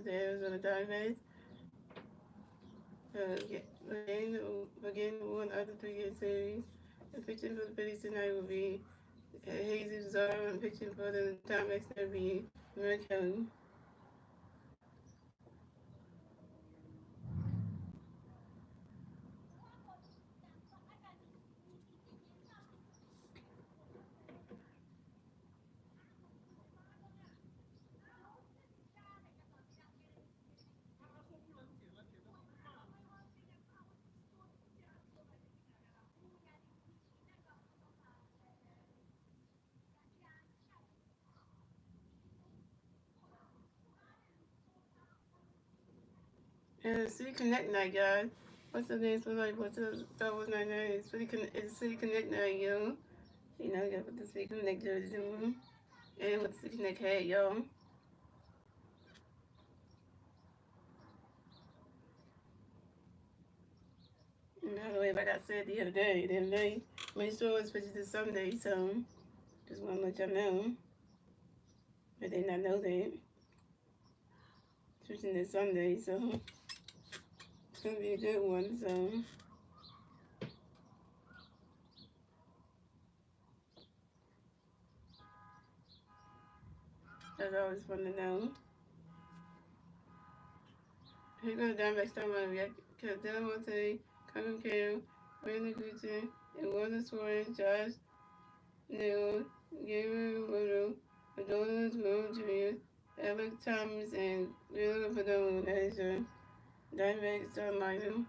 the Arizona Diamondbacks. Again, one other 3-game series. The pitching for the Phillies tonight will be Jesus Zara, and pitching for the Diamondbacks will be Kelly. And City Connect night, guys. What's the name for like? What's the Star Wars night? It's City Connect night, yo. You know, you gotta put the City Connect jerseys in, and with the City Connect hat, yo. And by the way, like I said the other day, my store is switching to Sunday, so just want to let y'all know. But they not know that. Switching to Sunday, so it's gonna be a good one, so. That's always fun to know. Here goes Diamondback Star Money. Cadell Monte, Conan Cam, Brandon Gucci, and Walter Suarez, Josh Neal, Gabriel Roto, Adonis Will Jr., Alex Thomas, and Will Padone as your Diamondback Star Money.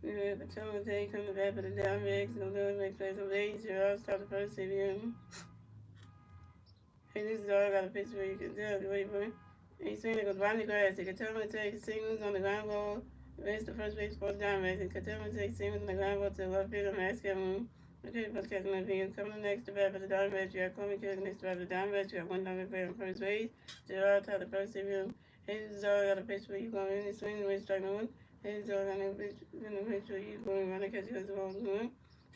We have a Patel Day coming back for the Diamondbacks. No Diamondbacks play some days. You're all start the first CBM. Hey, this is all I got a picture where you can tell the way, boy. And he's swinging like a Bonnie Grass. He can tell him to take singles on the ground ball. Race the first base for the Diamondbacks. He can tell him to take singles on the ground ball to the left field and mask him. Okay, first catch my video. Coming next to bat for the Diamondbacks. You got Coleman Kill next to bat for the Diamondbacks. You got one Diamondback player on first base. Gerard Tyler first CBM. Hey, this is all I got a picture where you going in and swinging with strike one. Hey, this is all I got a picture where you going around and catch you as well.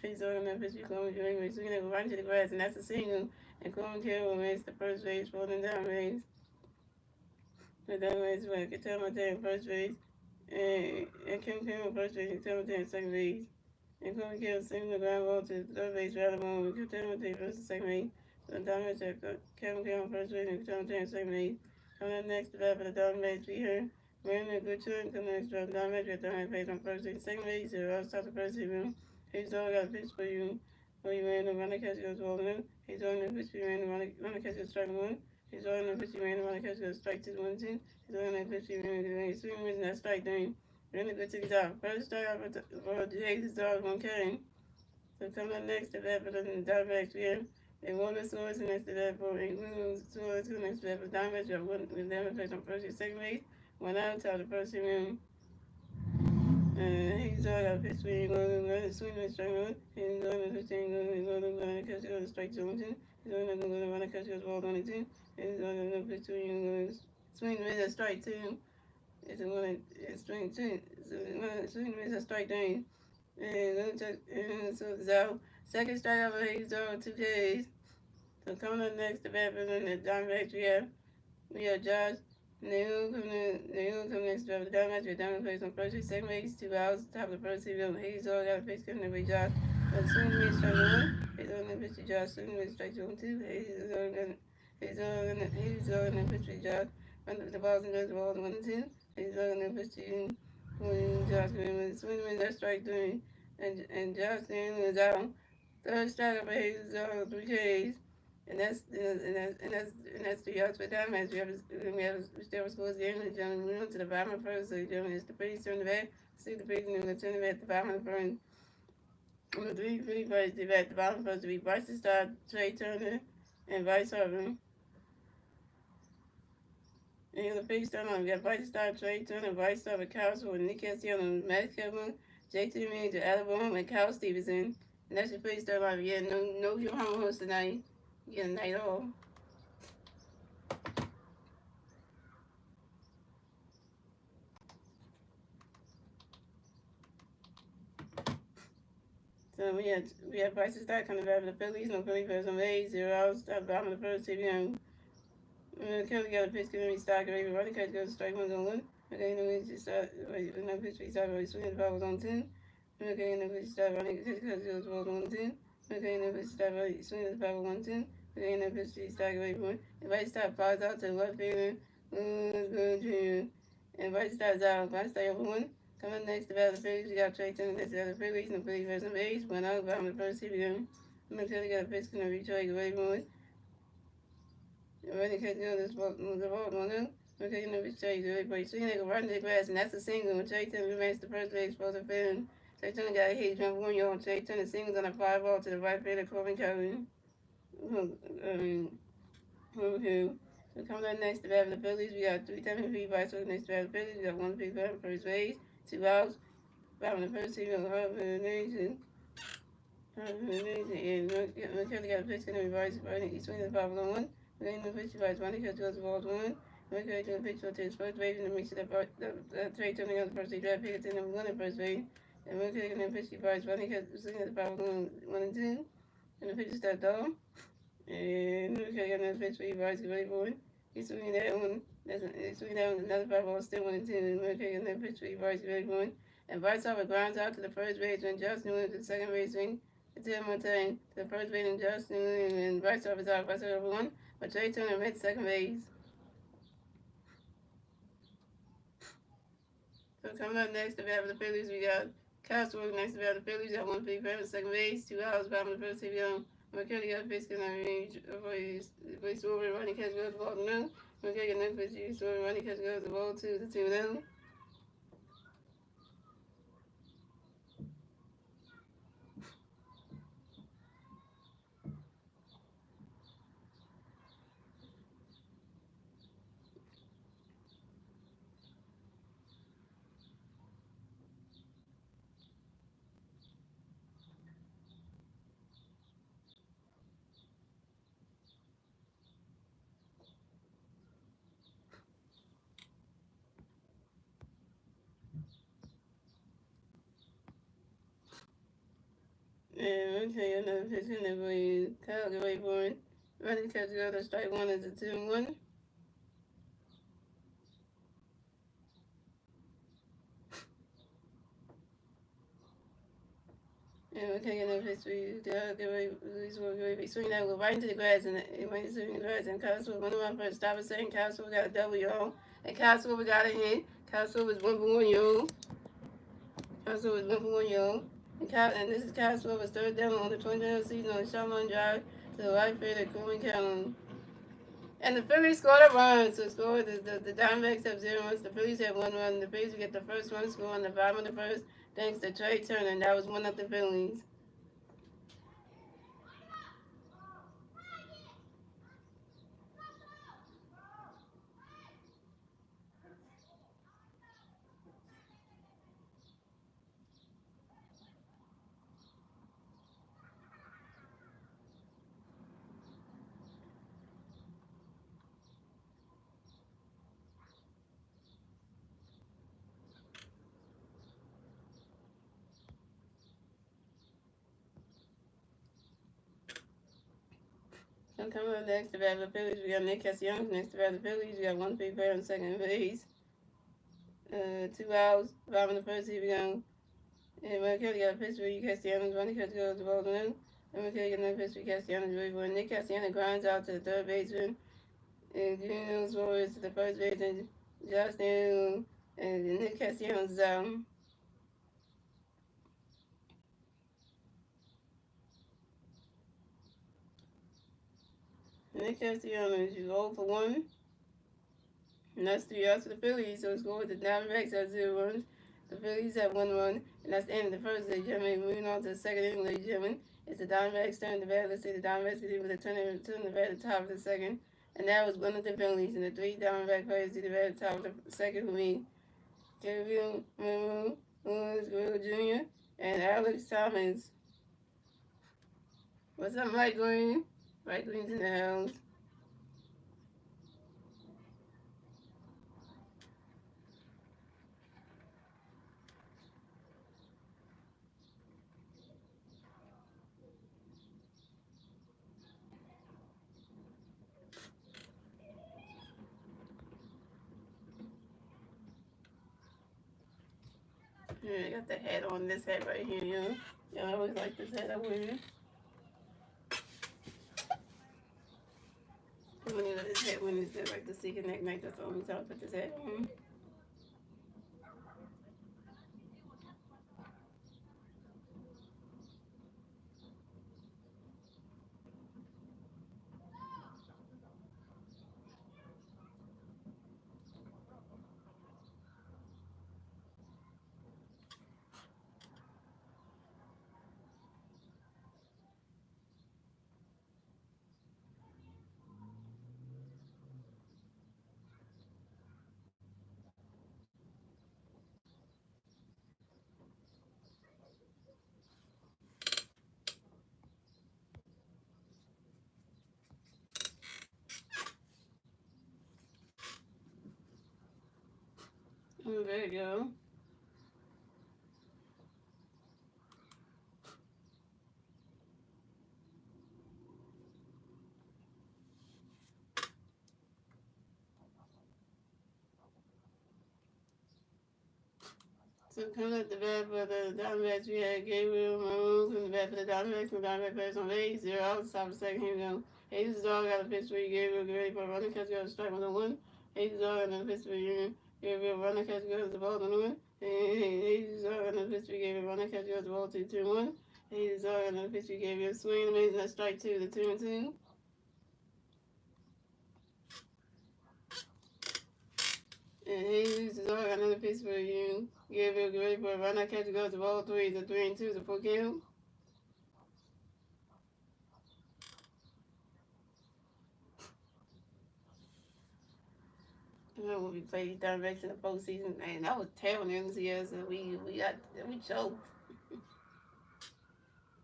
He's on that pitch, going to swinging it right to the grass, and that's a single. And Coleman Kill makes the first base, rolling down base. The down base, where Katama taking first base, and Kim on first base, and Katama taking second base. And Coleman Kill sending the ground ball to third base, rather long, with Katama taking first and second base. So the down base, Kevin Kill on first base, and Katama taking second base. Coming up next to bat for the down base, we hear Brandon a good turn, coming next to the down base, with the down base on first base, second base, so I'll stop the first base. He's all got a pitch for you. When you ran the runner catch goes rolling. He's on the pitch, you ran the runner catch goes strike one. He's on the pitch, you ran the runner catch goes strike 2 1 2. He's on the pitch, you ran the swing with that strike 3. Really good to get out. First strike out for the Jays, dog 1K. So coming up next to that for the Diamondbacks, we have a Walter Swords next to that for a William Swords next to that for Diamondbacks. We have one with Diamondbacks on first and second base. One out to the first room. He's all got a pitch swing, going to swing with strike one. He's going to pitch, going to catch it on strike 2 1 2. He's going to run a catch it ball 22. He's going to pitch swing with a strike 2. It's going to swing 2. Swing with a strike 3. And so it's out. Second strike over, he's on 2 Ks. So coming up next to bat for the Diamondbacks, we have Josh Neal coming next to the Diamondbacks. We have Diamond plays on first base, second base, 2 outs, top of the first field. He's all got a pitch coming with Josh. Swing and miss strike 1. He's on the pitch to Josh. Swing and miss strike 2 and 2. He's all going to pitch to Josh. The balls and goes the balls 1 and 2. He's all going to pitch to Josh. Swing and miss that strike 3. And Josh Neal is out. Third strike over, he's on 3 Ks. And that's 3 outs for Diamondbacks. We still scores game. The gentleman went to the bottom of first. So the gentleman is the Phillies turn the back. See the Phillies and we're going to turn the back at the bottom of the first. The 3 Phillies first, the back at the bottom first to be Bryson Stott, Trey Turner, and Vice Harvey. And the Phillies turn on. We got Bryson Stott, Trey Turner, Vice Harvey, Kyle Sword, Nick Castillo, Matt Kevin, JT Manager, Alabama, and Kyle Stevenson. And that's your Phillies turn on. Yeah, no Yohama host tonight. Get a night off. We had Bryson Stott coming back for the Phillies. No Philly for some A's. 0 outs. Stop bottom of the first. Kelly got a pitch giving me stock. Raven running catch goes strike one on one. Okay, no pitch start. Wait, no pitch we start. Wait, swinging the ball was on 10. Okay, no pitch start. Running catch goes the ball on 10. Okay, no pitch start. Wait, swinging the ball on 10. Okay, no pitch we start. Wait, one. If I start flies out to the left field, good junior. And if I starts out, if I stay over one. Coming next to the Phillies, we got Trey Turner next to the Phillies. No Phillies versus some A's. Went out bottom of the first. Here we go. Kelly got a pitch gonna reach away. Wait, one. Running catch go this ball the ball on them. Okay, you know which Trey do it, but you see they go right into the grass, and that's a single. When Trey Turner remains the first base supposed to field. Trey Turner got a hit, jump 1 yard. Trey Turner singles on a fly ball to the right fielder, Corbin Cowan. Who? So coming up next to bat for the Phillies, we got 3 feet by so next to bat for the Phillies, we got 1 big bat for first base, 2 outs. Batting the first team, we got Harvard Nation. And McKelly got a pitch, gonna reverse, running. He swings the ball on one. Then the pitch by 20 because goes the ball to one. McKelly to the pitch to his first base and makes it the trade turning on the first draft pick to number 1 at first base. And McKelly can then pitch by 20 because swinging the ball on 1 and 2. And the pitch is that down. And McKelly got another pitch for reverse, ready for it. He's swinging that one. He's swinging that one, another fly ball still 1 and 2. And McKelly got another pitch for reverse, ready for it. And Bryce Harper grounds out to the first base when Justin went to the second base swing. Tim Montaigne to the first base and Justin and Bryce Harper's out. Bryce Harper won. But Trey Turner hit second base. So coming up next to bat for the Phillies, we got Castro next to bat for the Phillies. Got 1 big bat for second base, 2 outs, bottom of the first. McKelly got a pitch in the range for his over running catch goes the ball to none. McKelly got another pitch, he's over running catch goes the ball to the 2-0. And okay, another pitch in there for you. Kyle get away for it. Running catch goes to strike one is a 2-1. And we're taking a pitch for you. We swing that right into the grass and it went into the grass and Castro went around first. Stop was saying Castro got a double y'all. And Castro got a hit. Castro was 1 for 1 y'all. Castro was 1 for 1 y'all. And this is Castro was third down on the 20th season on the shotgun drive to the right fielder, Coleman County. And the Phillies scored a run. So scored the Diamondbacks have 0 runs. The Phillies have 1 run. The Phillies get the first run score on the bottom of the first. Thanks to Trey Turner. And that was 1 of the Phillies. So coming up next to bat the Phillies, we got Nick Castellanos next to bat the Phillies. We got 1 big player on second base. 2 outs, 5 in the first. Here we go. And McKelly got a pitch for you, Castellanos. Running catch goes the ball to him. And McKelly got another pitch for Castellanos. Really for Nick Castellanos grinds out to the third baseman. And Junior Suarez to the first base. And Justin and Nick Castellanos is out. Nick Castellanos, you 0 for 1. And that's 3 outs for the Phillies. So it's going to the Diamondbacks at 0 runs. The Phillies have 1 run. And that's the end of the first, ladies and gentlemen. Moving on to the second inning, ladies and gentlemen. It's the Diamondbacks turn the bat. Let's see the Diamondbacks can able to turn the bat at the top of the second. And that was 1 of the Phillies. And the 3 Diamondback players did the bat at the top of the second for me. Gabriel Lewis Guerrero Jr. and Alex Thomas. What's up, Mike Green? Mike Green's in the house. I got the hat on, this hat right here, you know. Yeah, I always like this hat I wear. When you got this hat, when it's like the secret neck night, that's the only time I put this hat on. Oh, there you go. So coming up the bat for the Diamondbacks, we had Gabriel Maroon from the bat for the Diamondbacks. The Diamondback players on base, 0 out, top of the second. Here we go. Jesus Dog got a pitch for you. Gabriel get ready for a running catch. Got a strike 1-1. Jesus Dog got another pitch for you. Gabriel running catch goes the ball 1-1. Jesus Dog got another pitch for Gabriel running catch goes the ball 2-1. Jesus Dog got another pitch for Gabriel swing amazing. That's strike 2 to 2-2. And Jesus Dog got another pitch for you. Gabriel get ready for a running catch goes the ball 3 to 3-2 to 4 kill. When we played Diamondbacks in the postseason, man, that was terrible this year. So we choked.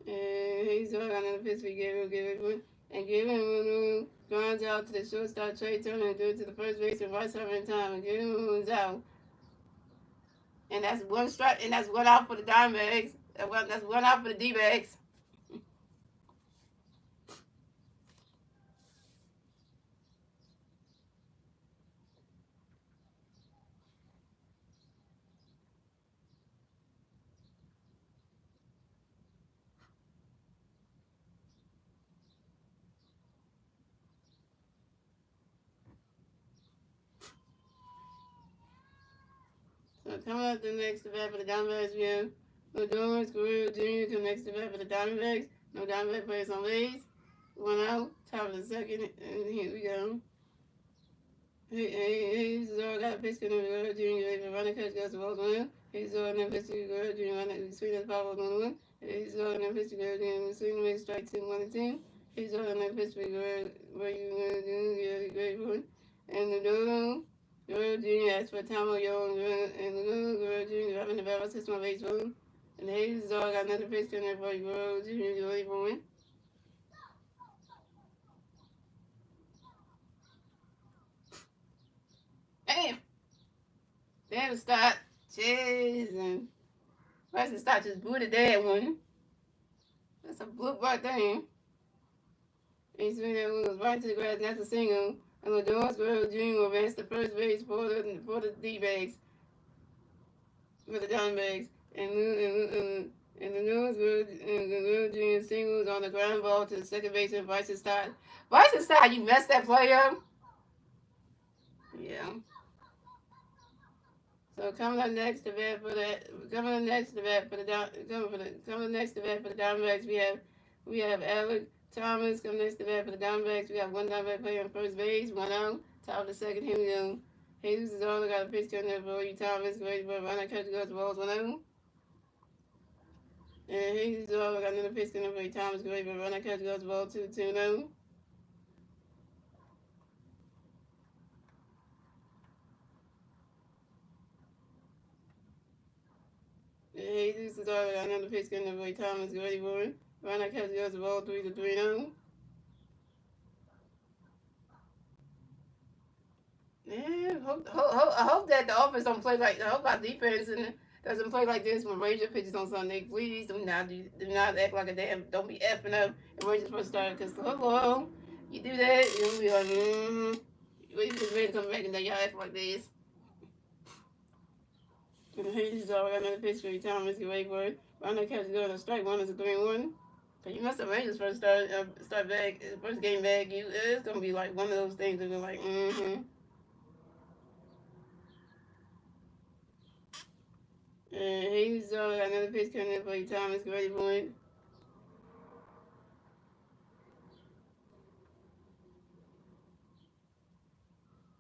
And he's working on the pitch. We give it, and give him grinds out to the shortstop Trey Turner and do it to the first base and right side in time and give him out. And that's one strike, and that's one out for the Diamondbacks. That's one out for the D-backs. So coming up the next bat for the Diamondbacks, we have Lodor's Guerrero Jr. come next to bat for the Diamondbacks. No Diamondback players on base. One out, top of the second, and here we go. He's got a pitch to the Guerrero Jr. Running catch goes to ball 1. He's on the pitch to Guerrero Jr. Running swing at power 1-1. He's on the pitch to Guerrero Jr. Swing makes strike 2-1-2. He's on the pitch to Guerrero Jr. Great one. And the Guerrero Jr. asked for Tomo Yo and the Guerrero Jr. Having the battle system on baseball. And Hayes got another pitch to the Guerrero Jr. Great one. Damn! Damn, stop. Jeez. And Weston Stott just booted that one. That's a bloop right there. He's swinging that one, goes right to the grass, and that's a single. And Lodor's Guerrero Jr. advanced to first base for the D-backs, for the Diamondbacks. And the news Guerrero Jr. singles on the ground ball to the second baseman, Bryson Stott. Bryson Stott, you messed that play up? Yeah. So coming next to bat for the Diamondbacks, we have Alec Thomas coming next to bat for the Diamondbacks. We have one Diamondback player on first base, one out, top of the second. Here we go. Jesus is only got a pitch coming there for you, Thomas. Ready for a runner catch goes the balls 1-0. And Jesus is only got another pitch coming for you, Thomas. Ready for a runner catch goes the ball 2-0. Jesus is already got another pitch coming for you, Thomas. Ready for it. Runner catch goes the ball 3-3-0. Yeah, I hope that the offense don't play like. I hope our defense doesn't play like this when Ranger pitches on Sunday. Please do not act like a damn. Don't be effing up and Rangers first start. Cause hello, you do that, you'll be like, we just ready to come back and then y'all act like this. And Hayes already got another pitch for you. Thomas, get ready for it. Ronald catches go to strike. 1 is a 3-1. But you must have Rangers first start back, first game back. It's gonna be like one of those things that are like, mm-hmm. And Hayes got another pitch coming in for you. Thomas, get ready for it.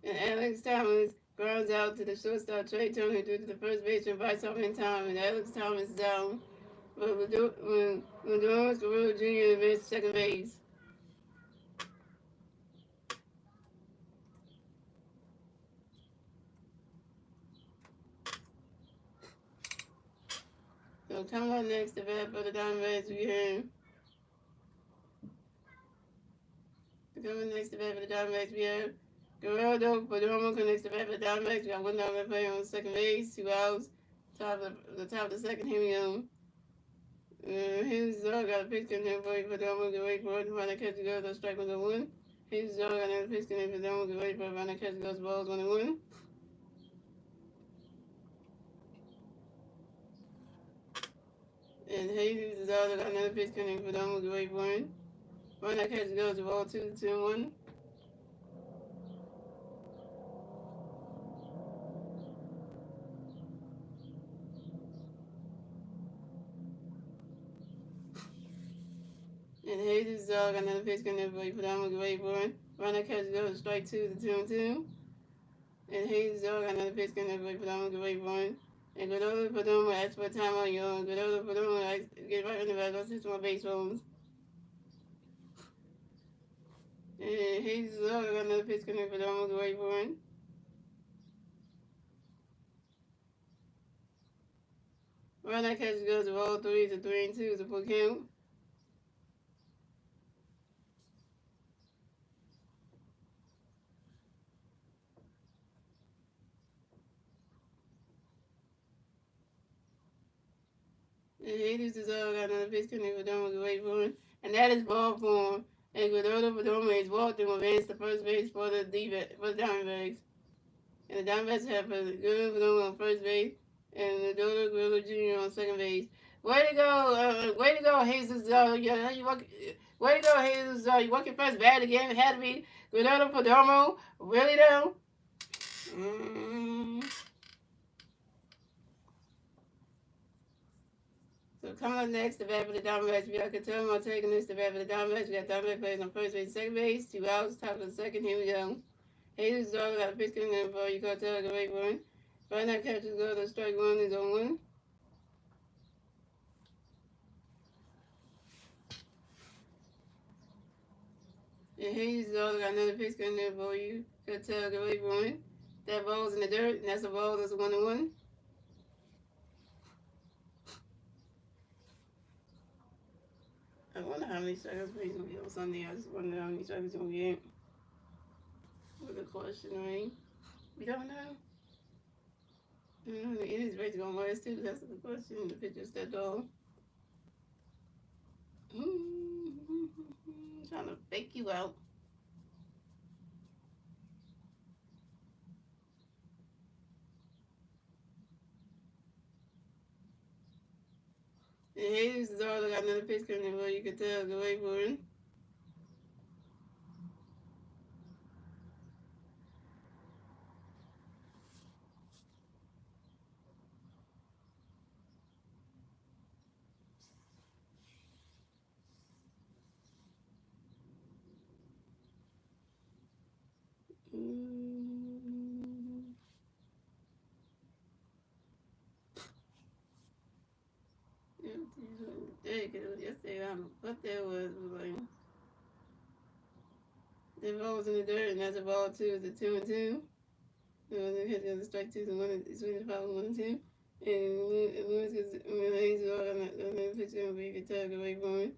And Alex Thomas grounds out to the shortstop Trey Turner due to the first baseman bites off in time, and Alex Thomas is down. But when Lawrence Guerrero Jr. advanced to second base. So coming up next, the bat for the Diamondbacks, we have. Coming next, the bat for the Diamondbacks, we have Gerardo Perdomo connects the bat for the Diamondbacks. We got one Diamondback player on second base, 2 outs. Top of the second, here we go. His dog got a pitch coming in for Perdomo, get ready for it. Runner catch goes, the strike 1-1. His dog got another pitch coming in for Perdomo, get ready for it. Runner catch goes, balls 1-1. And Hayes is also got another pitch coming in for Perdomo, get ready for it. Runner catch goes, ball 2-1. And Hayes' dog got another pitch coming in for you. Put on get ready for it. Runner catch goes strike 2 to 2-2. And Hayes' dog got another pitch coming in for you. Put on get ready for it. And Godola Perdomo asks for a timeout, y'all. Godola Perdomo get right in the back. Go 6 more baseballs. And Hayes' dog got another pitch coming in for Perdomo get ready for it. Runner catch goes to ball 3 to 3-2 to full count. And Hayes is all got another pitch coming for Perdomo, get ready for it. And that is ball form. And Godola Perdomo is walked and advanced to first base for the Diamondbacks. And the Diamondbacks have Godola Perdomo on first base and Godola Guerrero Jr. on second base. Way to go, Jesus! Yeah, you walk. Way to go, Jesus! You walking first bad again. It had to be Godola Perdomo. Really though? So coming up next, the bat for the Diamondbacks. We got Catalmo taking this. The bat for the Diamondbacks. We got Diamondback players on first base, second base, 2 outs, top of the second. Here we go. Hayes dog got a pitch coming in for you. Cartel, get ready for it. Right now, catches go to strike 1 is on 1. And Hayes dog got another pitch coming in for you. Cartel, get ready for it. That ball's in the dirt, and that's a ball. That's a 1-1. I wonder how many strikeouts he's gonna get on Sunday. I just wonder how many strikeouts he's gonna get. With the question, right? We don't know. The innings rate's gonna last too. That's the question. The pitcher stepped off. Trying to fake you out. And Hayes is all got another pitch coming in. Well, you can tell. Go wait for it. Yesterday, what that was like. The ball was in the dirt, and that's a ball 2. It's a 2-2. The strike 2 to 1. It's winning 5-1-2. And Lewis is Hayes all on the pitcher, but you can tell, get away from it.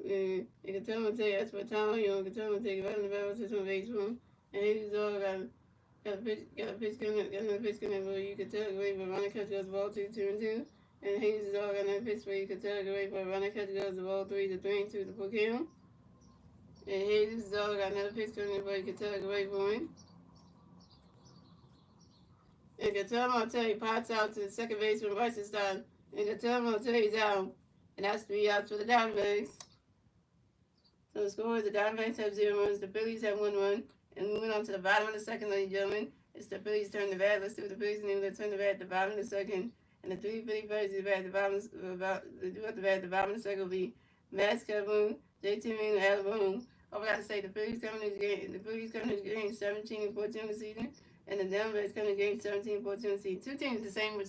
And you can tell him to take, that's what time you can tell him to take it right in the battle system baseball. And Hayes all got a pitch coming, but you can tell, get away from running catch goes ball 2-2-2. And Hayes is all got another pitch where you can tell, get away from running catch goes the ball 3 to 3-2 to full count. And Hayes is all got another pitch coming, but you can tell, get away from it. And Guillermo Tell pops out to the second baseman Bryson Stott, and Guillermo Tell's out, and that's 3 outs for the Diamondbacks. So the score is the Diamondbacks have 0 runs, the Phillies have 1 run, and moving on to the bottom of the second, ladies and gentlemen, it's the Phillies turn to bat. Let's see what the Phillies do. They turn to bat at the bottom of the second, and the 3 Philly players do bat at the bottom. At the bottom of the second will be Max Kevin, JT Moon, and Adam Boone. I forgot to say the Phillies coming to game 17 and 14 this season, and the Diamondbacks coming to game 17 and 14 this season. Two teams the same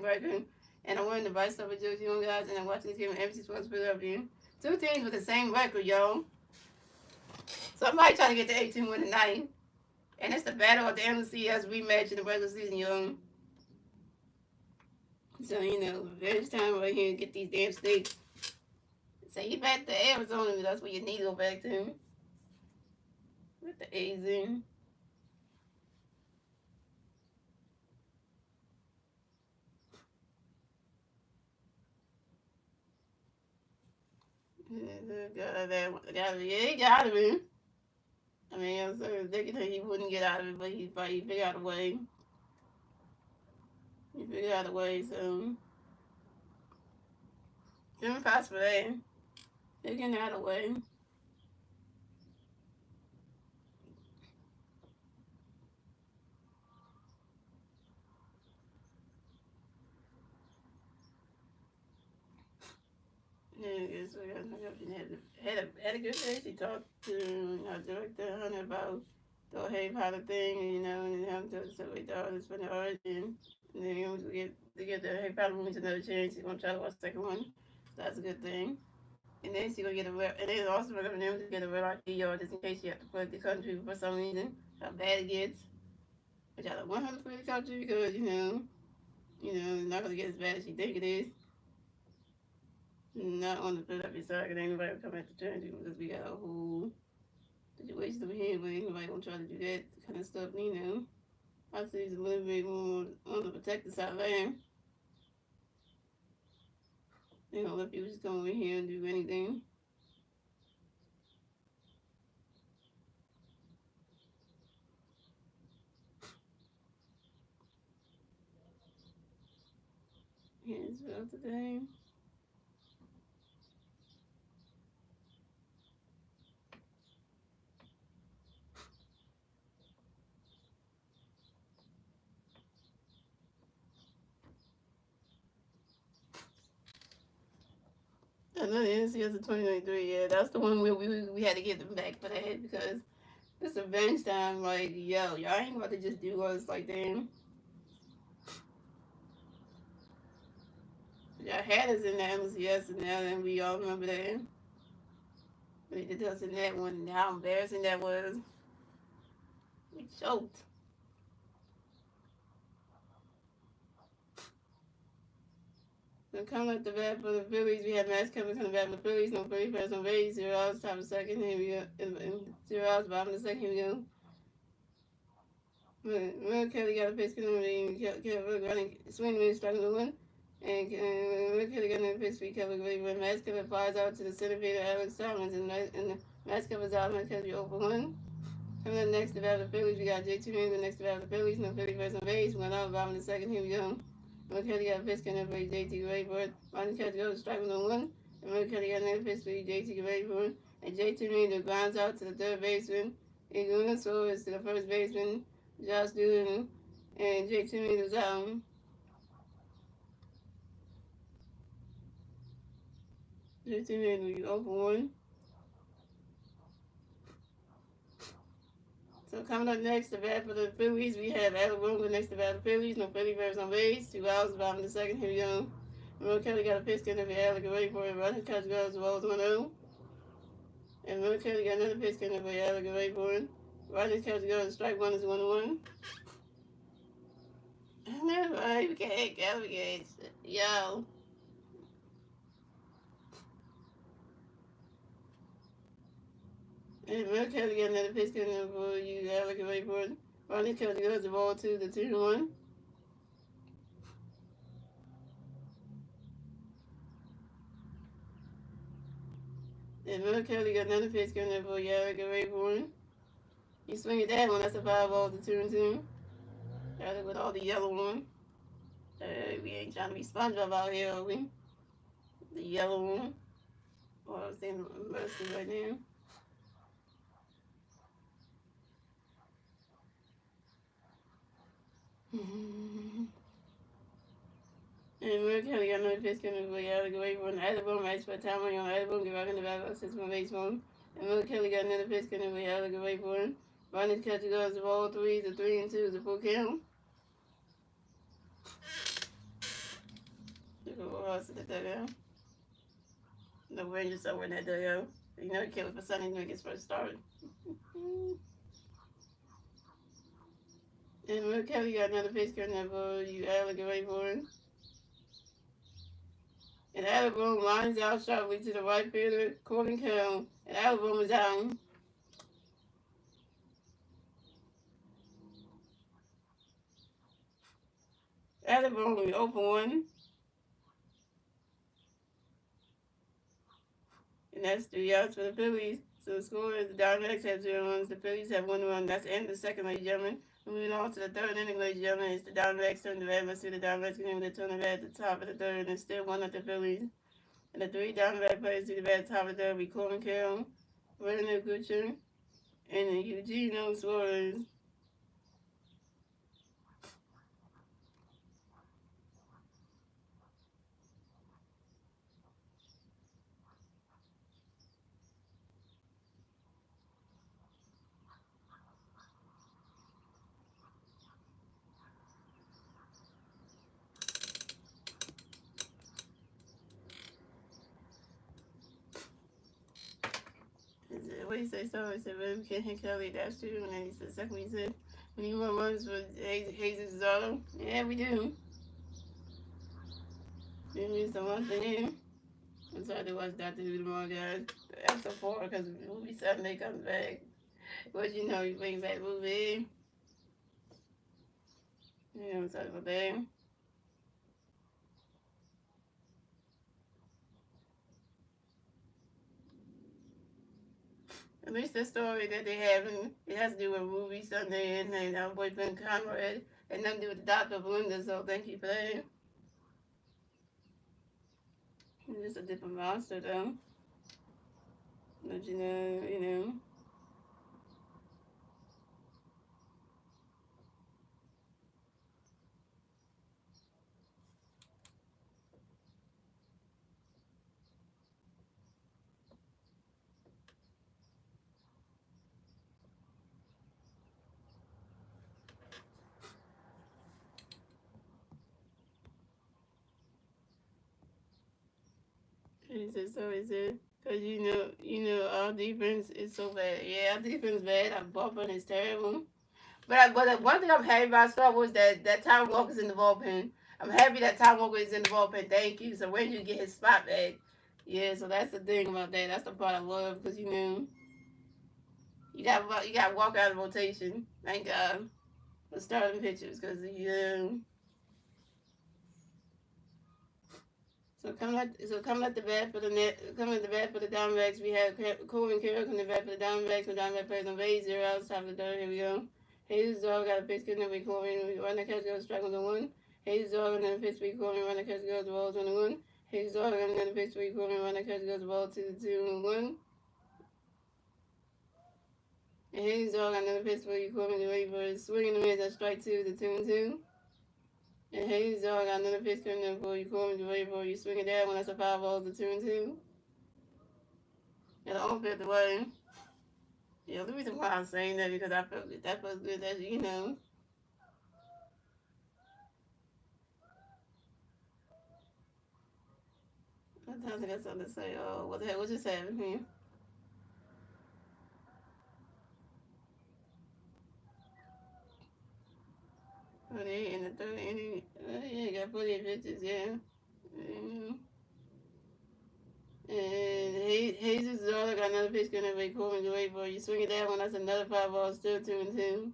record, and I'm wearing the Vice Club with Jersey on, guys, and I'm watching this game on NBC Sports Philadelphia. Two teams with the same record, y'all. Somebody trying to get the 18 win tonight. And it's the battle of the NLCS rematch in the regular season, y'all. So, it's time right here to get these damn states. So you back to Arizona, that's where you need to go back to. With the A's in. He got of it. I mean, I'm sorry, they could think he wouldn't get out of it, but he figured out a way. He figured out a way, so. Give him pass for that. They're getting out of the way. Yeah, so had a good day. He talked to Director Hunter about the whole Harry Potter thing, and him to we thought it's been the origin. And then he wants to get the Harry Potter movies another chance. He's gonna try to watch the second one. So that's a good thing. And then she's gonna get and then also for them to get a real ID or just in case you have to flood the country for some reason, how bad it gets. Which I don't want her to flood the country because, it's not gonna get as bad as you think it is. Not on the Philadelphia side, because ain't nobody will come after Trinity because we got a whole situation over here where ain't nobody gonna try to do that kind of stuff, I see it's a little bit more on the protected side there. They don't let people just come over here and do anything. Here's about today. I know the NCS of 2023, yeah, that's the one where we had to get them back for that because this revenge time, like, yo, y'all ain't about to just do us like that. Y'all had us in the NCS and now, and we all remember that. They did us in that one and how embarrassing that was. We choked. So coming up the bat for the Phillies, we have Max coming to the bat for the Phillies. No Philly first, no base. 0 outs, top of the second. Here we go. 0 outs, bottom of the second. Here we go. Will Kelly got a pitch. Kelly running, swinging, striking the one. And Will Kelly got another pitch. Kelly when Max Kelly flies out to the center fielder, Alex Thomas, and Max Kelly's out. Max Kelly over one. Coming up next to bat for the Phillies, we got JT Moon. Next to bat for the Phillies. No Philly first, no base. 1 out, bottom of the second. Here we go. Kelly got a pitch coming for JT Rayford. Ronnie Kelly goes to strike on one. And Kelly got another pitch for JT Rayford. And JT Meader grounds out to the third baseman. Iguna Soares to the first baseman. Josh Doolin. And JT Meader's out. JT Meader will be 0 for 1. So coming up next, the bat for the Phillies, we have Adam Boone next to bat for the Phillies. No Philly first on base. 2 outs, bottom of the second. Here we go. Will Kelly got a pitch in for Alec Rayford. Ronnie Kelly goes to Wells 1-0. And Will Kelly got another pitch in for Alec Rayford. Ronnie Kelly goes to strike one is 1-1. Never mind, we can't go. Yo. And Will Kelly got another pitch coming for you, Alec Rayford. Ronnie Kelly goes the ball to the 2-1. And Will Kelly got another pitch coming for you, Alec Rayford. You swing at that one, that's a 5 ball to 2-2. Alec with all the yellow one. We ain't trying to be SpongeBob out here, are we? The yellow one. Or I was thinking Mercy right now. And we're kind of got no fish kind of like out of the way for an album, match for time on your album, give out in the back of 6 1 base one. And we're kind of got another fish kind of like out of the way for him. Bonnie's catch goes of all threes, a 3 and 2 is a full count. Look at what else at that out. No Rangers somewhere in that dugout. You know, Kelly for Sunday when he gets first started. And we're Kelly got another fish kind of you out of the way for him. And Alabama lines out sharply to the right fielder, Corbin Carroll, and Alabama's out. Alabama will open one. And that's 3 outs for the Phillies. So the score is the Diamondbacks have 0 runs, the Phillies have 1 run. That's the end of the second, ladies and gentlemen. Moving on to the third inning, ladies and gentlemen, it's the Diamondbacks turn the bat. Let's see the Diamondbacks getting the turn the bat at the top of the third, and still 1 at the Phillies. And the 3 Diamondback players see the bat at the top of the third will be Corbin Carroll, Brandon Kutcher, and Eugenio Suarez. What do you say? So he said, "Well, we can't hit Kelly. That's true." And then he said, "Second, he said, we need more runs for Jesus Zotto." Yeah, we do. We need some runs for him. I'm sorry to watch Dr. Who tomorrow, guys. After 4, because movie Sunday comes back. But you know, he brings back movie. Yeah, I'm sorry about that. At least the story that they have, it has to do with movie Sunday and our boyfriend Conrad, and nothing to do with Dr. Belinda, so thank you for that. He's just a different monster, though. But you know. He said, so is it? Because our defense is so bad. Yeah, our defense is bad. Our bullpen is terrible. But one thing I'm happy about Star was that Tom Walker's in the bullpen. I'm happy that Tom Walker is in the bullpen. Thank you. So when you get his spot back, yeah. So that's the thing about that. That's the part I love because you got Walker out of rotation. Thank God for starting pitchers because So coming at the bat for the Diamondbacks, we have Corbin Carroll coming to bat for the Diamondbacks. The Diamondbacks plays on base, 0 outs, top of the third. Here we go. Hayes Dog got a pitch good with Corbin. Run the catch goes strike on the 1. Hayes Dog and then pitch for Corbin. Run the catch goes the ball 21. Hayes Dog and then pitch for Corbin. Run the catch goes the ball 2-1. And Hayes Dog and then pitch for Corbin. The wait for swing in the middle. That's strike 2 to 2-2. And Hayes Dog got another pitch coming in for you, Corbin, to wait for you, swing it down when that's a 5 balls to 2-2. And the off the way. Yeah, the reason why I'm saying that because I felt good. That feels good. That Sometimes I got something to say. Oh, what the hell? What just happened here? Oh, they in the third inning. Yeah, got 48 pitches. Yeah. Mm-hmm. And Jesus is all I got another pitch gonna be Corbin to wait for you. Swing it down when that's another 5 balls, still 2-2.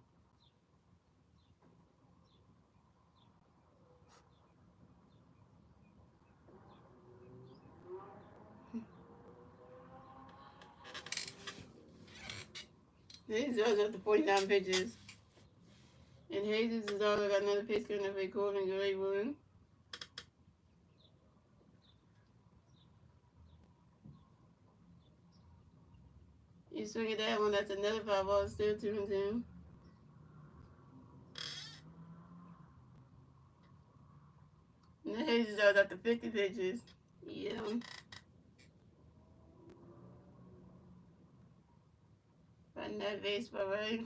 He's just up to 49 pitches. And And Jesus is all got another pitch coming up, recording great one. You swing at that one, that's another foul ball, still 2-2. And the Hazes are up to 50 pitches. Yeah. Right that baseball, right?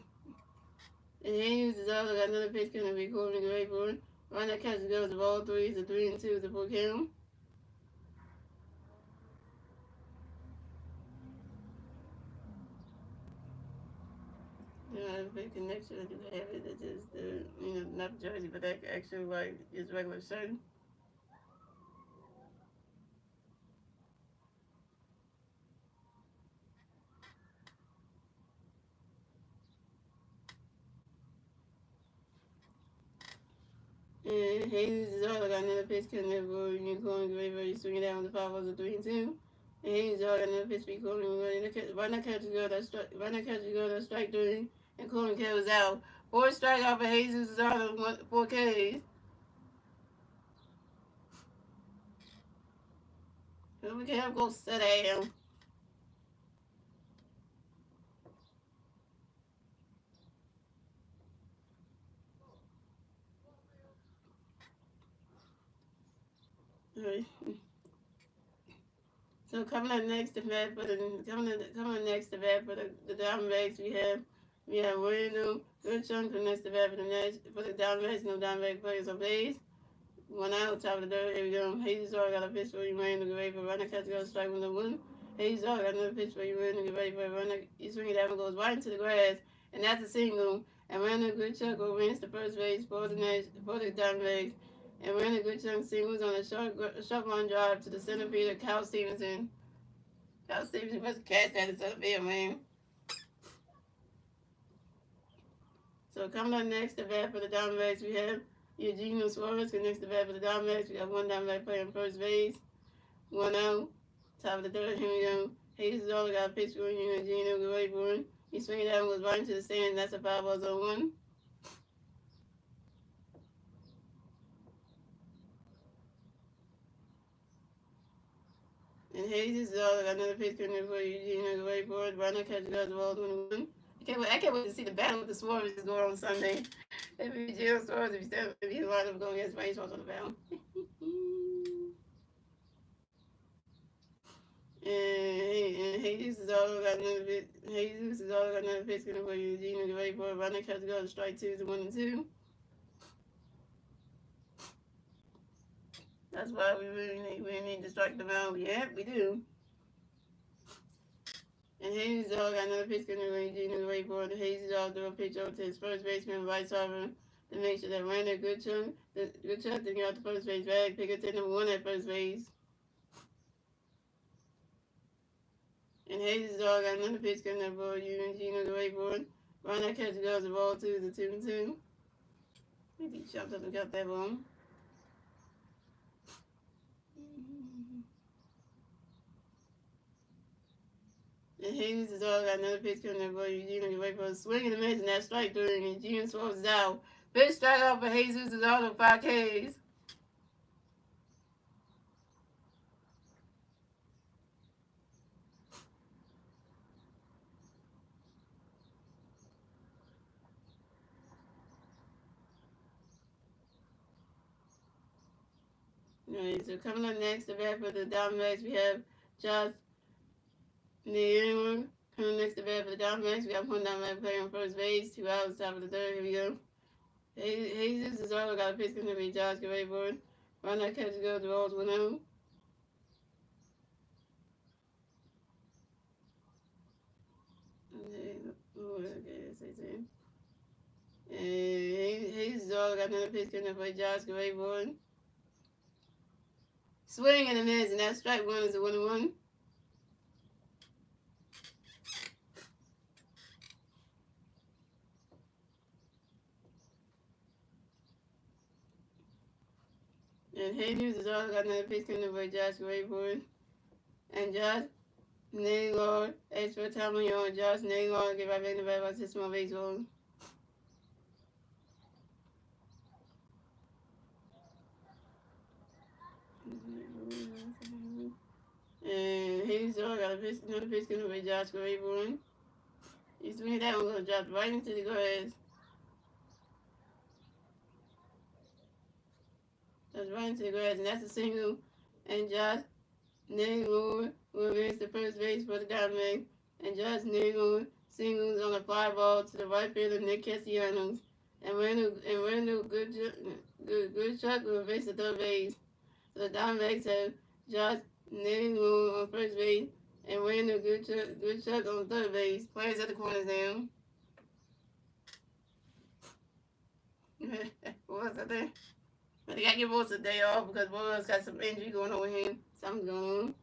And Hayes is also got another pitch coming, recording great one. Run that catch goes to ball three, it's a 3-2, it's a full count. A big connection. I do have it. It's just not jersey, but that actually like is regular shirt. And Hayes is all got another pitch coming up for Unicorn Gray, where he's swinging down with the power was a 3-2. And Hayes all got another pitch be calling right now catch go that strike three, and calling kills out. 4 strikeout for Hayes is all of 4 Ks. We can't go sit down. Right. So coming up next to bat for the Diamondbacks, we have William good chunk for next to bat for the Diamondbacks. No Diamondback players on base. 1 out, top of the third. Here we go. Hayes all got a pitch for you, man. Get ready for runner. Catch go strike 1-1. Hayes all got another pitch for you, man. Get ready for a runner. You swing it out and goes right into the grass, and that's a single. And ran a good chunk over into first base for the Diamondbacks. And ran a good chunk singles on a short line drive to the center fielder, Cal Stevenson. Cal Stevenson must catch that in center field, man. So coming up next to bat for the Diamondbacks, we have Eugenio Suarez connects the bat for the Diamondbacks. We got 1 Diamondback player on first base. 1 out. Top of the third. Here we go. Hayes is all got a pitch for Eugenio. Get ready for him. He swinging that one, goes right into the stand. That's a 5-0-1. And Hayes is all got another pitch coming for Eugenio. Get ready for it. Right now, catch goes the ball 21. I can't wait to see the battle with the Suarez is going on Sunday. If you Eugenio Suarez, if he's lined up going against Baseball's on the battle. And Jesus is all got another bit. Jesus is all got another pitch going for Eugene. Get ready for it. Right now, catch go to strike 2 to 1-2. That's why we really need to strike them out. Yeah, we do. And Hayes all got another pitch going for Eugene. Get ready for it. Hayes all threw a pitch over to his first baseman, right over, to make sure that ran a good chunk. Good chunk to get out the first base bag. Pick up to number 1 at first base. And Hayes' dog got another pitch coming up for you, and Gino the way for it. Ron that catch goes the ball 2 is a 2-2. I think he jumped up and got that ball. And Hayes' dog got another pitch coming up for you, Gino the way for it. Swing and a miss, and that strike through, and Gino throws out. Big strike out for Jesus' dog of 5 Ks. Alright, so coming up next, the bat for the Diamondbacks, we have Josh Neal. Coming next to bat for the Diamondbacks, we have 1 Diamondback player on first base, 2 outs, top of the third. Here we go. Jesus is all got a pitch coming to be Josh. Get ready for it. Run that catch goes the balls 1-0. Okay, and Jesus all got another pitch coming for Josh. Get ready for it. Swing and a miss, and that strike 1 is a 1-1. And Jesus is all got another pitch coming for Josh. Get ready for it. And Josh Naylor, extra time on your own. Josh Naylor, get right back in the bat. Watch this more baseball. got another pitch coming by Josh Claiborne. You swing that one, gonna drop right into the grass. That's right into the grass, and that's a single. And Josh Nagel will reach the first base for the Diamondbacks. And Josh Nagel singles on a fly ball to the right fielder Nick Castellanos. And Randall good shot will reach the third base. So the Diamondbacks have Josh Nagel on first base and Randall good shot on third base. Players at the corners now. What's that there? But they got to give Wilson a day off because Wilson got some injury going on with him. Something's going on.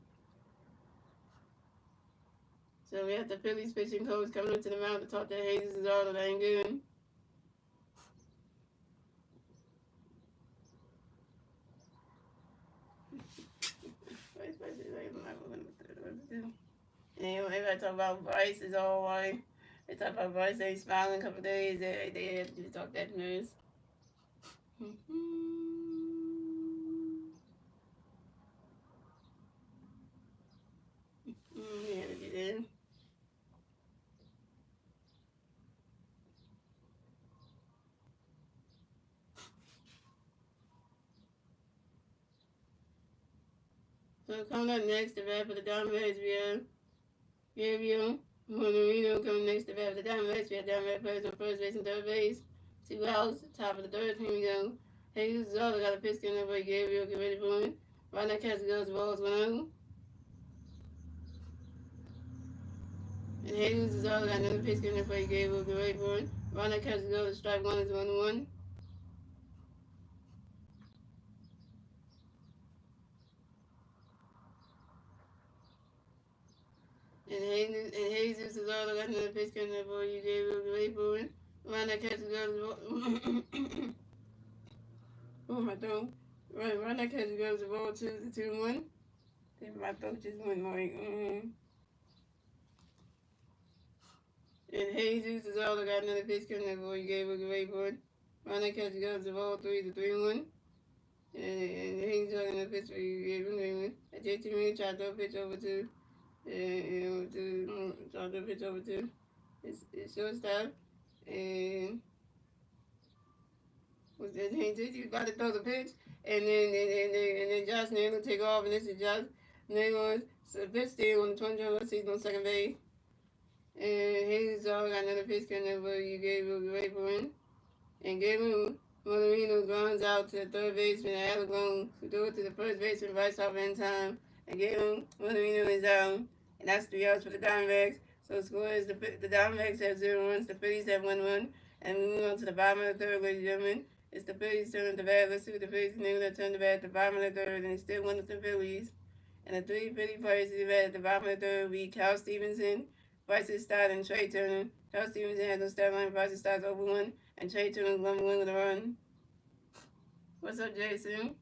So we have the Phillies pitching coach coming up to the mound to talk to Jesus Luzardo. That ain't good. And everybody talk about Bryce is all white. They talk about Bryce, they smiling a couple days. They had to talk that news. Yeah, they did. So coming up next, the bat for the Diamondbacks, we have Gabriel Moreno coming next to bat for the Diamondbacks. We have Diamondback players on first base and third base. 2 outs, top of the third. Here we go. Jesus Luzardo got a pitch coming up by Gabriel. Get ready for it. Right now, catch goes, balls 1-0. And Jesus Luzardo got another pitch coming up by Gabriel. Get ready for it. Right now, catch goes, strike one is 1-1. And Jesus Luzardo got another pitch coming up by Gabriel. Get ready for it. Right now, catch goes. Oh, my throat. Right now, catch goes, the ball 2-1. Then my throat just went like, And Jesus is all I got another pitch coming up for you gave a great board. Right now, catch goes the ball 3-1. And he's got another pitch for you gave a great one. At 18 minutes, tried to pitch over to, tried to pitch over to his shortstop. And he's about to throw the pitch. And then Josh Naylor take off. And this is Josh Naylor's pitch steal on the 20th season on second base. And he's all got another pitch coming up where you gave a great one. And Gabriel Moreno grounds out to the third baseman Alagone, who threw it to the first baseman right off in time. And Gabriel Moreno is out. And that's 3 outs for the Diamondbacks. So the score is the Diamondbacks have 0 runs, the Phillies have 1 run. And we move on to the bottom of the third, ladies and gentlemen. It's the Phillies turning the bat. Let's see what the Phillies can do. They turn the bat at the bottom of the third, and it's still 1 with the Phillies. And the 3 Philly players to the bat at the bottom of the third will be Cal Stevenson, Bryson Stott, and Trey Turner. Cal Stevenson has no stat line. Bryson Stott's over 1, and Trey Turner's 1 with a run. What's up, Jason?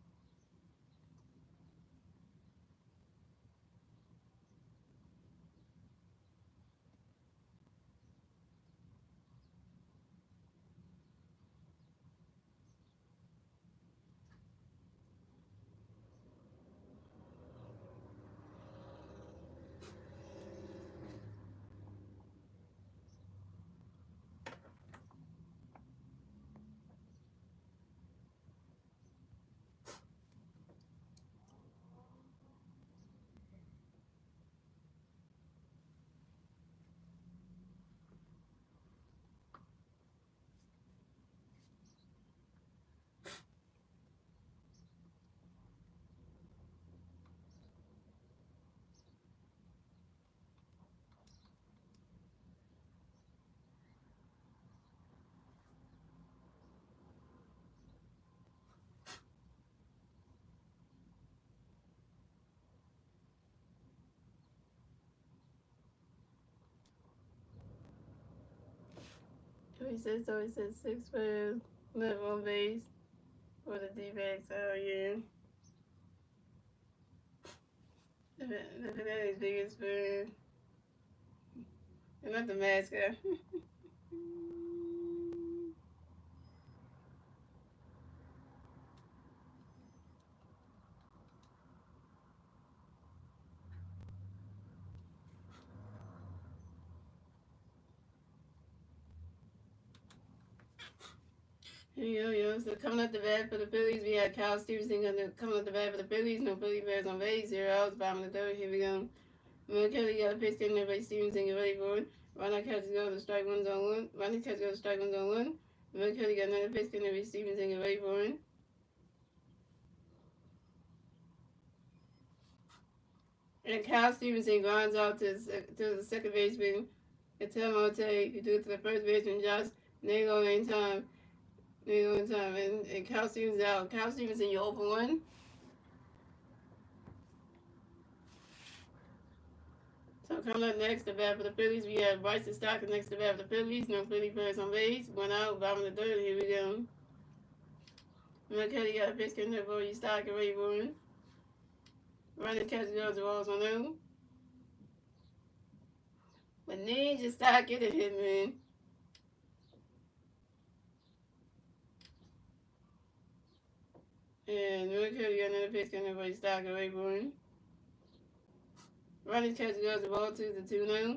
He said 6 players left on base for the D-backs. Oh, yeah. The Phillies' biggest fan. And not the mascot. So coming up the bat for the Phillies, we had Kyle Stevenson coming up the bat for the Phillies. No Philly Bears on base, 0 outs, bottom of the third. Here we go. Will Kelly got a pitch getting there by Stevenson, get ready for it. Ronald catches go to strike one's on one. Ronald catches go to strike one's on one. Will Kelly got another pitch getting there by Stevenson, get ready for it. And Kyle Stevenson grinds out to the second baseman. And Tel Monte, who do it to the first baseman, Josh Nago in time. And Kyle Stevenson out. Kyle Stevenson, you open one. So coming up next, the bat for the Phillies, we have Bryson Stockton next to bat for the Phillies. No Philly players on base. One out, bottom of the third. Here we go. McKelly got a pitch getting there for you. Stockton ready for him. Running catch goes the balls on them. But Ninja Stockton hit him, man. And McKelly got another pitch getting there for you. Stockton ready for him. Running catch goes the ball to the 2 now.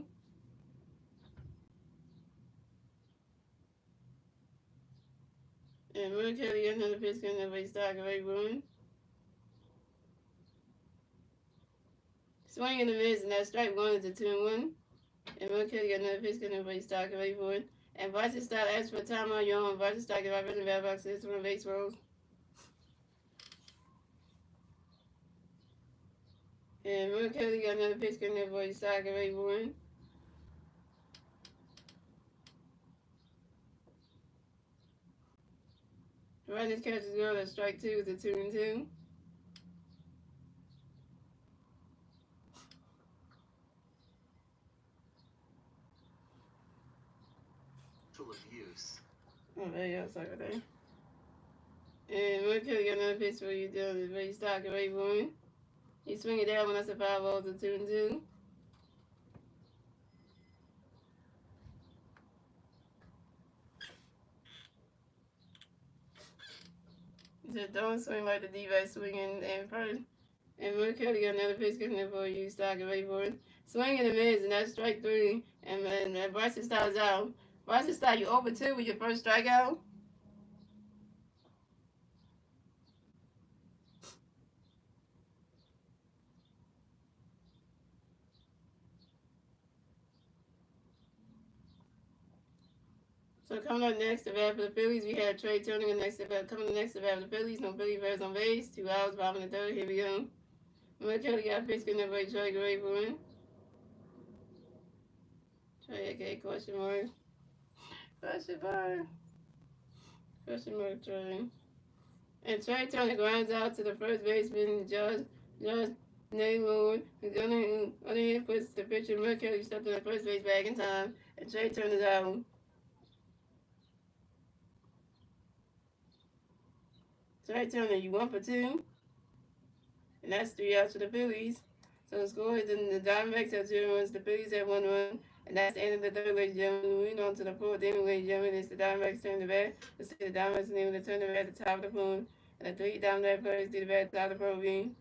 And Will Kelly got another pitch getting there for you. Stockton ready for him. Swing in the miss, and that strike one is a 2-1. And Will Kelly got another pitch getting there for you. Stockton ready for it. And Bryson Stott asked for a timeout. You're on. Bryson Stott get right in the bat box. It's one of base rolls. And Will Kelly got another pitch getting there for you. Stockton ready for it. Running catches go to strike two is a 2-2. Abuse. Oh, there you go. Sorry about that. And Will Kelly got another pitch for you. For you. Stockton ready for it. You swing it down when that's a 5-0 to 2-2. Just don't swing like the D-back swinging in first. And Will Kelly got another pitch getting there for you. Stockton ready for it. Swing in the mids, and that's strike three. And Bryson Stott's out. Bryson Stott, you over 2 with your first strikeout. So coming up next, the bat for the Phillies, we have Trey Turner coming next to bat for the Phillies. No Philly Bears on base. 2 outs, bottom of the third. Here we go. Will Kelly got a pitch getting there for you. Trey, get ready for him. Trey, okay, question mark. Question mark, Trey. And Trey Turner grinds out to the first baseman, Josh Naylor. The other hand puts the pitcher, Will Kelly stepped on the first base back in time. And Trey Turner's out. Trey Turner, you 1 for 2. And that's 3 outs for the Phillies. So the score is in the Diamondbacks have 0 runs, the Phillies have 1 run. And that's the end of the third, ladies and gentlemen. Moving on to the fourth inning, ladies and gentlemen. It's the Diamondbacks turn the bat. Let's see the Diamondbacks name to turn the bat at the top of the phone. And the 3 Diamondback players do the bat at the top of the program.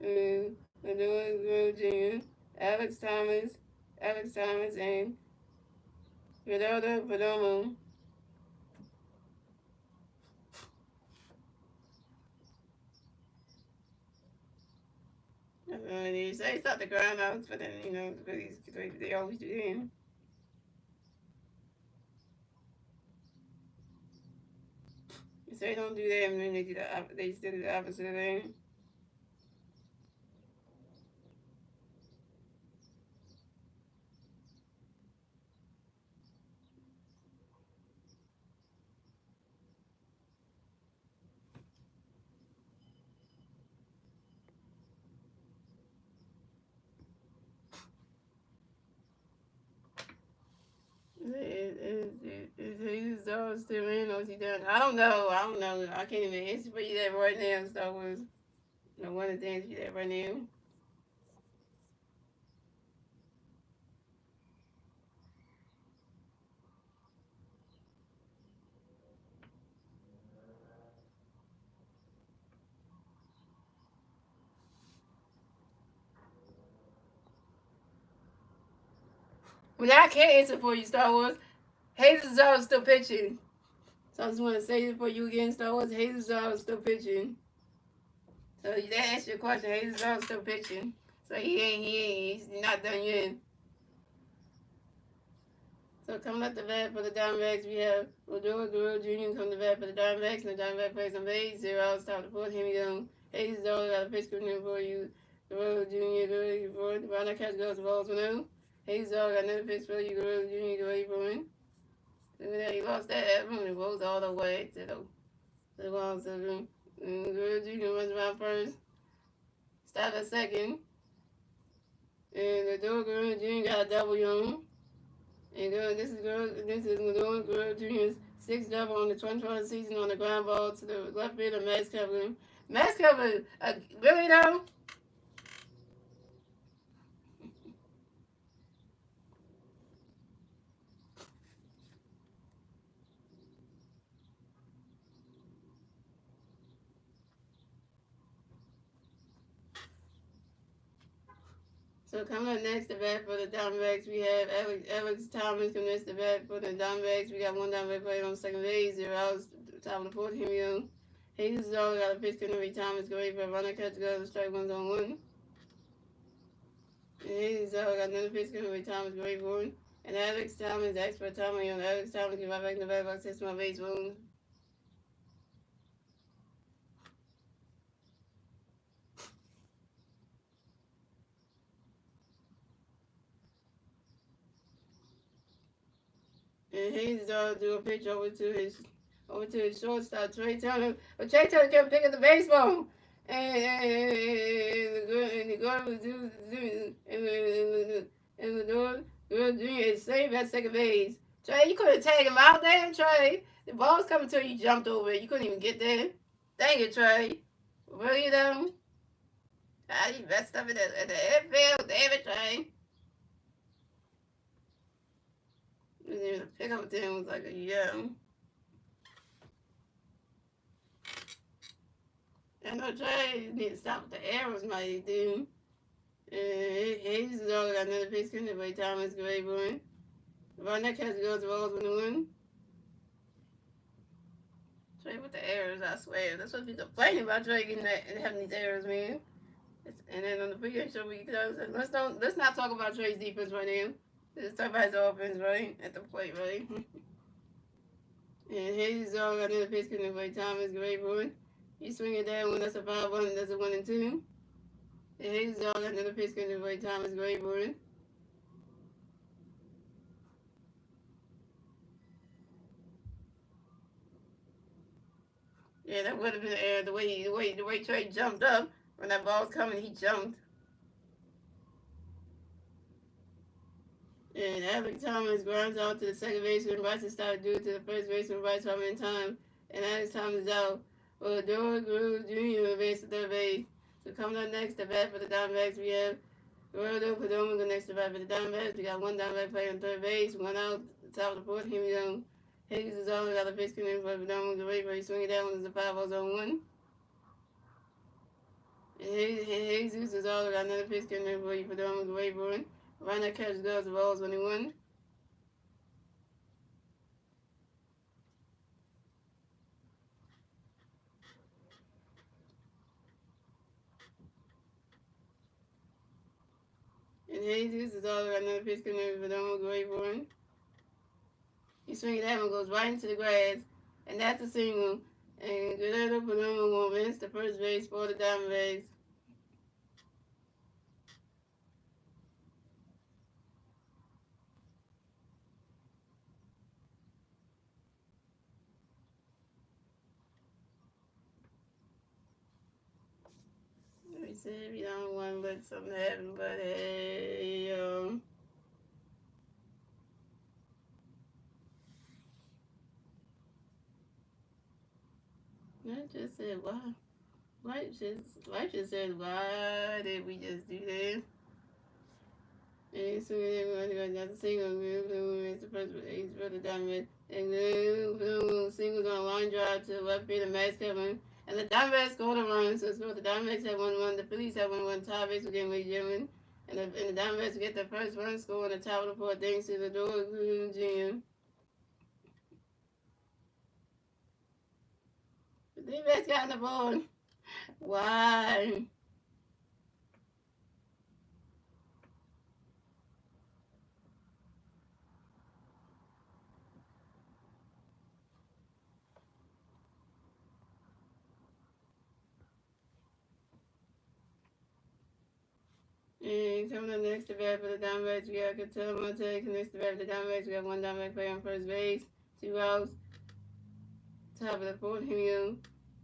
Louis Grove Jr., Alex Thomas, and Gerardo Perdomo. You say it's not the ground outs, but then, they always do them. You say don't do that, and then they still do the opposite of that. Is Zoro still in or is he done? I don't know. I can't even answer for you that right now. Star Wars. No one to answer you that right now. Well, now I can't answer for you, Star Wars. Hazel Zoro's still pitching. So I just want to say this before you again start with Jesus is still pitching. So they asked you a question, Jesus is still pitching. So he's not done yet. So coming up the bat for the Diamondbacks, we have Odor Guerrero Jr. coming to bat for the Diamondbacks, and the Diamondback plays on base. 0 outs, top of the fourth. Here we go. Hayes is all got a pitch coming for you. Guerrero Jr. Guerrero for it. Round that catch goes to balls for now. Hayes all got another pitch for you. Guerrero Jr. Guerrero for it. Look at that. He lost that effort and it goes all the way to the wall. So Guerrero Jr. runs around first. Stop at second. And the Odor Guerrero Jr. got a double on. And this is Guerrero Jr.'s sixth double on the 2020 season on the ground ball to the left fielder, Max Kepler. Max Kepler, really though? So coming up next, the bat for the Diamondbacks, we have Alex Thomas coming next, the bat for the Diamondbacks. We got one Diamondback player on second base, 0 outs, top of the fourth. Here we go. Hayes is all got a pitch coming. Thomas go for a runner catch to go to strike 1 on 1. And Hayes all got another pitch coming. Thomas go for it. And Alex Thomas, expert Thomas, Alex Thomas get right back in the back box, hits my base wound. And Hayes do a pitch over to his shortstop, Trey Turner. But Trey Turner kept picking the baseball. And the girl Junior is safe at second base. Trey, you couldn't tag him out, damn Trey. The ball's coming to you, you jumped over it. You couldn't even get there. Dang it, Trey. Really though? You messed up at the airfield, damn it, Trey. The pickup thing was like a young. I know Trey need to stop with the errors, my dude. Hayes is all got another pitch coming by Thomas Grayburn. Ron that catch goes to balls with the win. Trey with the errors, I swear. That's what people complaining about Trey getting that and having these errors, man. And then on the pregame show, let's not talk about Trey's defense right now. Let's talk about his offense, right? At the plate, right? And Hayes all got another pitch coming by Thomas Grayburn. You swing it that one, that's a 5-1, that's a 1 and 2. And Hayes all got another pitch coming by Thomas Grayburn. Yeah, that would have been an error. The way Trey jumped up when that ball was coming, he jumped. And Alex Thomas grounds out to the second baseman. Bryson started due to the first baseman, Bryce Harper in time. And Alex Thomas is out. Well, Odor Guerrero Jr. advanced to third base. So coming up next, the bat for the Diamondbacks, we have Guerrero Perdomo go next to bat for the Diamondbacks. We got one Diamondback player on third base, 1 out, top of the fourth. Here we go. Higgins is all got a pitch coming for Perdomo. Guerrero swinging down is a 5-0 zone 1. And Jesus is all got another pitch coming for Perdomo. Guerrero. Around that catch goes the balls when he won. And Jesus is all got another pitch coming for Perdomo. Guerrero. He swinging that one, goes right into the grass, and that's a single. And Guerrero Perdomo will advance to first base for the Diamondbacks. He said we don't want to let something happen, but hey, I just said why? Life just said why did we just do that? And so everyone got the single, it's the first base for the Diamondbacks, and then singles on a line drive to the left field, Max Kevin. And the Diamondbacks scored a run, so the Diamondbacks had 1-1. The Phillies had 1-1. Tie base was getting Jim. And the Diamondbacks get their first run score on the top of the 4th, thanks to the Odor Jr. And Hayes is all got another pitch coming by Thomas Grayburn. Ron that catch goes to balls 21. And Hayes is all got another pitch coming by Thomas Grayburn. Around that catch goes the balls when he won. And Hayes is all got another pitch coming by Thomas Grayburn. Defense got on the board. Why? And coming up next to bat for the Diamondbacks, we got Cattell Monte. Next to bat for the Diamondbacks, we got one Diamondback player on first base, 2 outs. Top of the fourth inning.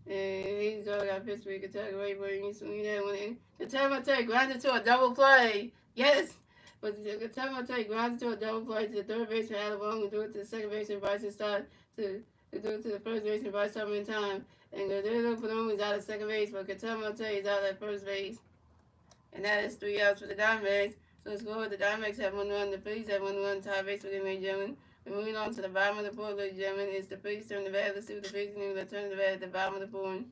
And he's all got pitched for Kentucky Ray Burton. He's swinging that one in. Cattell Monte grounded to a double play. Yes! But Cattell Monte grounded to a double play to the third baseman Alabama and threw it to the second baseman Bryson Stott to threw it to the first baseman Bryce Harper in time. And Guerrero Perdomo is out at second base, but Cattell Monte is out at first base. And that is 3 outs for the Diamondbacks. So score, the Diamondbacks have 1 run, the Phillies have 1 run, tie base for them, ladies and gentlemen. And moving on to the bottom of the board, ladies and gentlemen, it's the Phillies turn the bat. Let's see what the Phillies can do. Let's turn the bat at the bottom of the board.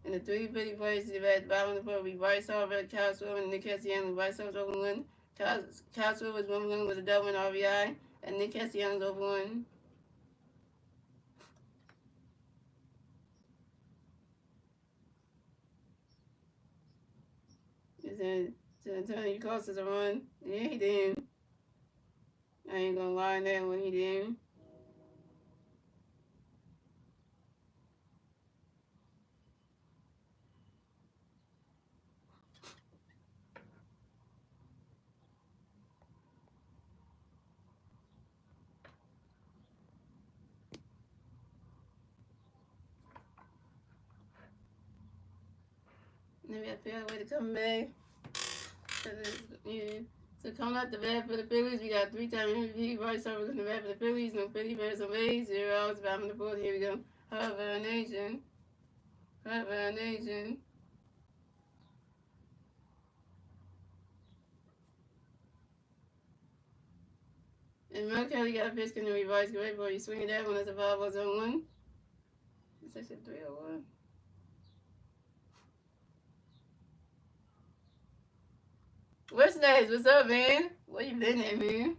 And the 3 Philly players to the bat at the bottom of the board will be Bryce Harper, Kyle Schwarber, and Nick Castellanos. Bryce Harper's over 1. Kyle Schwarber's 1 run with a double and RBI. And Nick Castellanos over 1. Antonio Costa's a run. Yeah, he did. I ain't gonna lie on that one, he did. Maybe I figure out a way to come back. Yeah. So coming out the bat for the Phillies, we got 3-time MVP Bryce Harper in the bat for the Phillies. No Philly bears on base. 0 outs. Bottom of the fourth. Here we go. Harper Nation. Harper Nation. And Mel Kelly got a pitch in the revised great ball. You swinging that one as a foul ball zone 1. It's actually 3-0-1. What's next? What's up, man? Where you been at, man?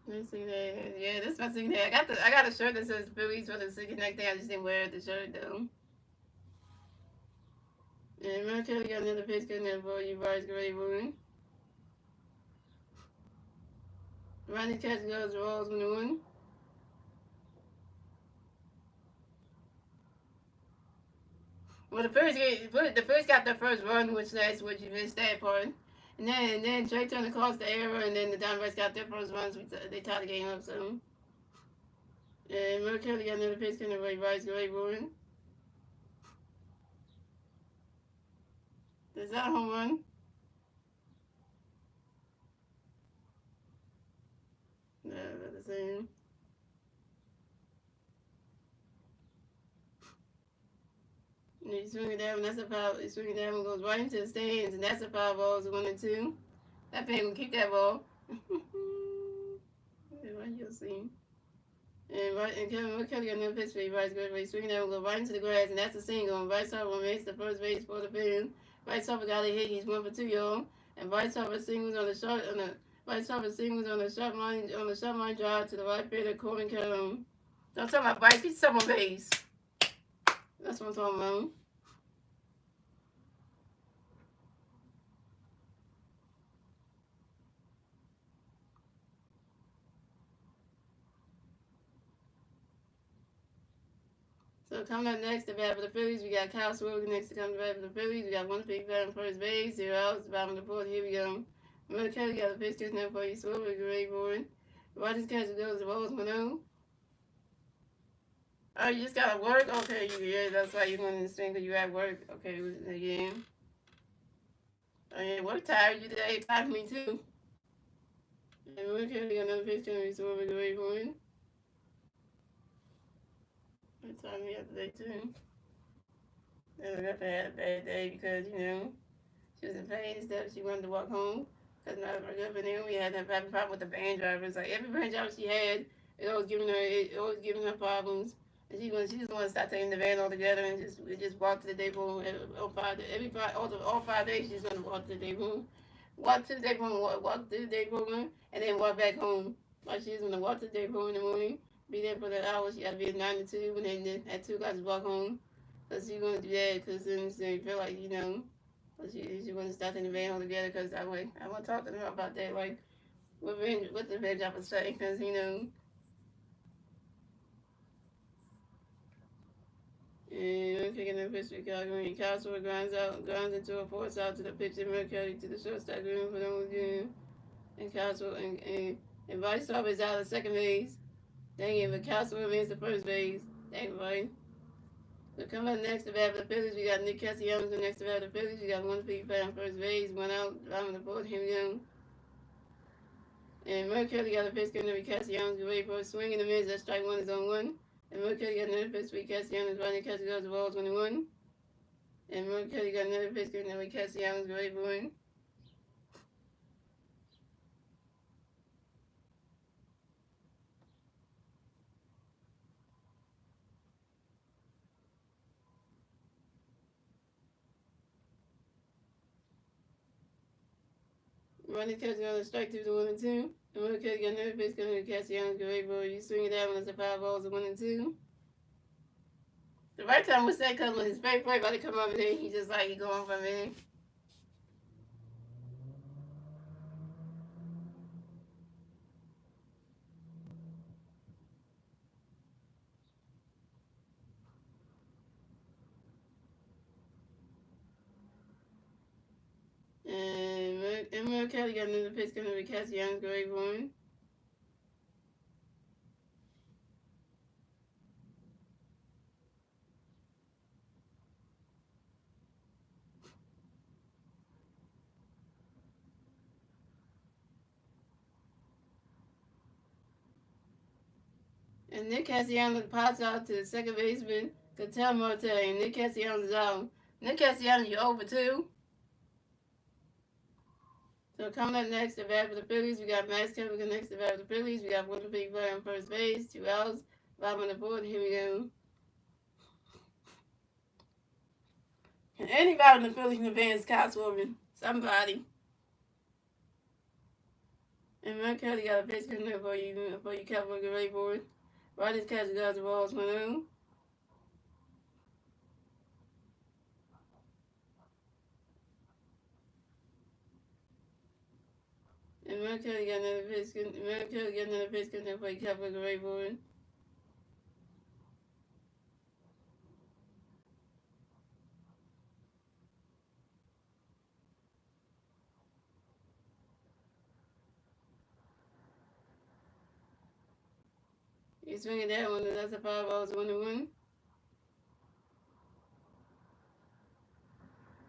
Let me see that. Yeah, this is my second day. I got a shirt that says Phillies for the second neck thing. I just didn't wear the shirt though. And Mel Kelly got another pitch in there for you, Bryce Gray Boone. Ronnie Catch goes rolls 1-1. Well, the Phillies got their first run, which you missed that part. And then Trey Turner caused the error, and then the Diamondbacks got their first runs. They tied the game up some. And Mel Kelly got another pitch coming away, Bryce Gray Boone. Is that a home run? No, that's the same. And he's swinging that one, that's a foul. He's swinging that one, goes right into the stands, and that's a foul ball. It's 1-2. That fan will keep that ball. Right, you'll see. And Kevin Kelly got another pitch for you, Bryce Gray. He's swinging that one, go right into the grass, and that's a single. And Bryce Harper makes the first base for the fan. Bryce Harper got a hit. He's 1 for 2, y'all. And Bryce Harper singles on the short line drive to the right fielder, Corbin Kelly. Don't tell my Bryce, he's on base. That's what I'm talking about. So coming up next to bat for the Phillies, we got Kyle Schwarber next to come to bat for the Phillies. We got 1 big bat on first base, 0 outs, bottom of the fourth. Here we go. Mel Kelly got a pitch just now for you, Schwarber, great board. Rogers catches goes the balls 1-0. Oh, you just gotta work? Okay, yeah, that's why you're going to the swing because you at work. Okay, again. Oh, yeah, work tired you today. Tired me too. And Mel Kelly got another pitch coming, Schwarber, great board. It tired me up today too. I had a bad day because, she was in pain and stuff. She wanted to walk home because my husband and we had a problem with the van drivers. Like every van driver she had, it always giving her problems. And she just wanted to start taking the van altogether and just walk to the depot. All 5 days she's gonna walk to the depot, walk to the depot, and then walk back home. Like she's gonna walk to the depot in the morning, be there for that hour. She got to be at 9 to 2, and then at 2 got to walk home. So she going to do that because then she feel like, you know, she want to start in the van altogether because I want to talk to her about that, like, what the veg I would say, because, you know, and I'm kicking the pitch to Calgary, and Castro grounds into a force out to the pitcher, Mercury to the shortstop, green for the game, and Castro, and Vice is out of second base. Dang it, but Castro remains the first base. Dang it, buddy. So coming up next to bat for the Phillies, we got Nick Castellanos next to bat for the Phillies. We got one feet on first base, one out, driving the fourth, here we go. And Mercury got a pitch coming to Castellanos, get ready for a swing in the mids. That strike one is on one. And Mercury got another pitch for Castellanos, running Castellanos, the ball 21. And Mercury got another pitch coming to Castellanos, get ready for one. Running Castellanos, strike through the 1 and 2. And Mercury got another pitch coming to Castellanos, get ready for one. You swing it out when it's a 5 balls, a 1 and 2. The right time was that because when his back play about to come over there, he just like he going from there. And Mel Kelly got another pitch coming to Castellanos, Gray Bourne. And Nick Castellanos pops out to the second baseman, Cattell Marte, and Nick Castellanos is out. Nick Castellanos, you're over 2. So coming up next, the bat for the Phillies, we got Max Kepler next to bat for the Phillies. We got one big player on first base, 2 outs, 5 on the board. Here we go. And anybody in the Phillies in advance, Cotswoman, somebody. And Mel Kelly got a pitch coming up for you Kepler, get ready for it. Right as catch got the balls went on. And Mercury got another pitch. Mercury got another pitch coming for Kepler, get ready for it. He's swinging that one, and that's a 5 balls, 1 and 1.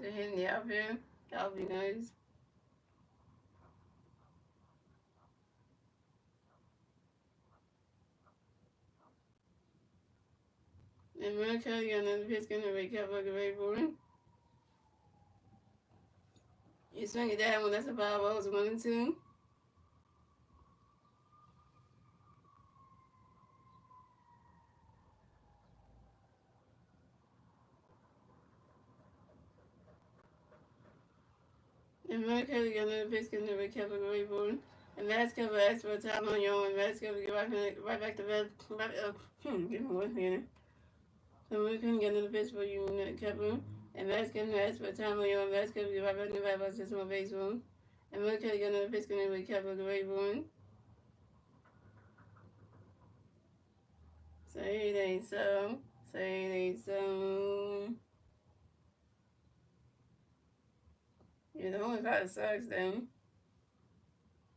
They're hitting the outfield. That would be nice. And Mercury got another pitch coming for Kepler, get ready for it. He's swinging that one, that's a 5 balls, 1 and 2. And Mercury got another pitch coming for Kepler, get ready for it. And Max Kepler asked for a time on your own, and Max Kepler get right back to bed. Give me 1 minute. So we couldn't get another pitch for you, Kepler. And Max Kepler asked for a time on your own. Max Kepler get right back to the bed, just more baseball. And Mercury got another pitch coming for Kepler, get ready for it. Say it ain't so. Say it ain't so. Yeah, the only part that sucks then.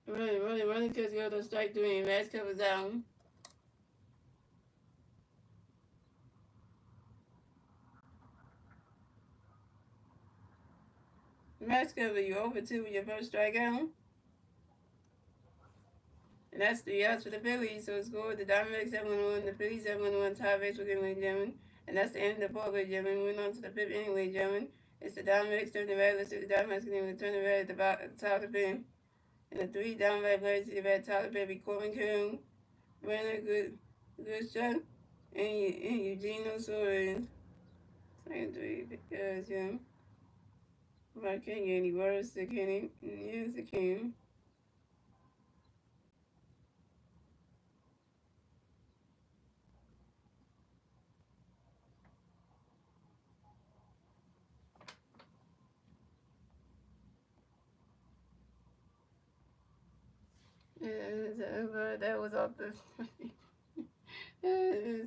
Running because you go to strike 3 and Max covers down. Max cover, you over 2 with your first strikeout. And that's 3 outs for the Phillies. So it's scored the Diamondbacks 7-1, the Phillies 7-1, tie race with ladies and gentlemen. And that's the end of the 4th, ladies and gentlemen. Moving on to the 5th inning, ladies and gentlemen. It's the Diamondbacks turning the red. Let's see the Diamondbacks going to turn the red at the top of the 5th. And the 3 Diamondback players to the red top of the 5th. Corbin Coon, Brandon Goodshot, and Eugenio Suarez. Second 3 because, if I can't get any worse, I can. Yes, I can. But that was off the.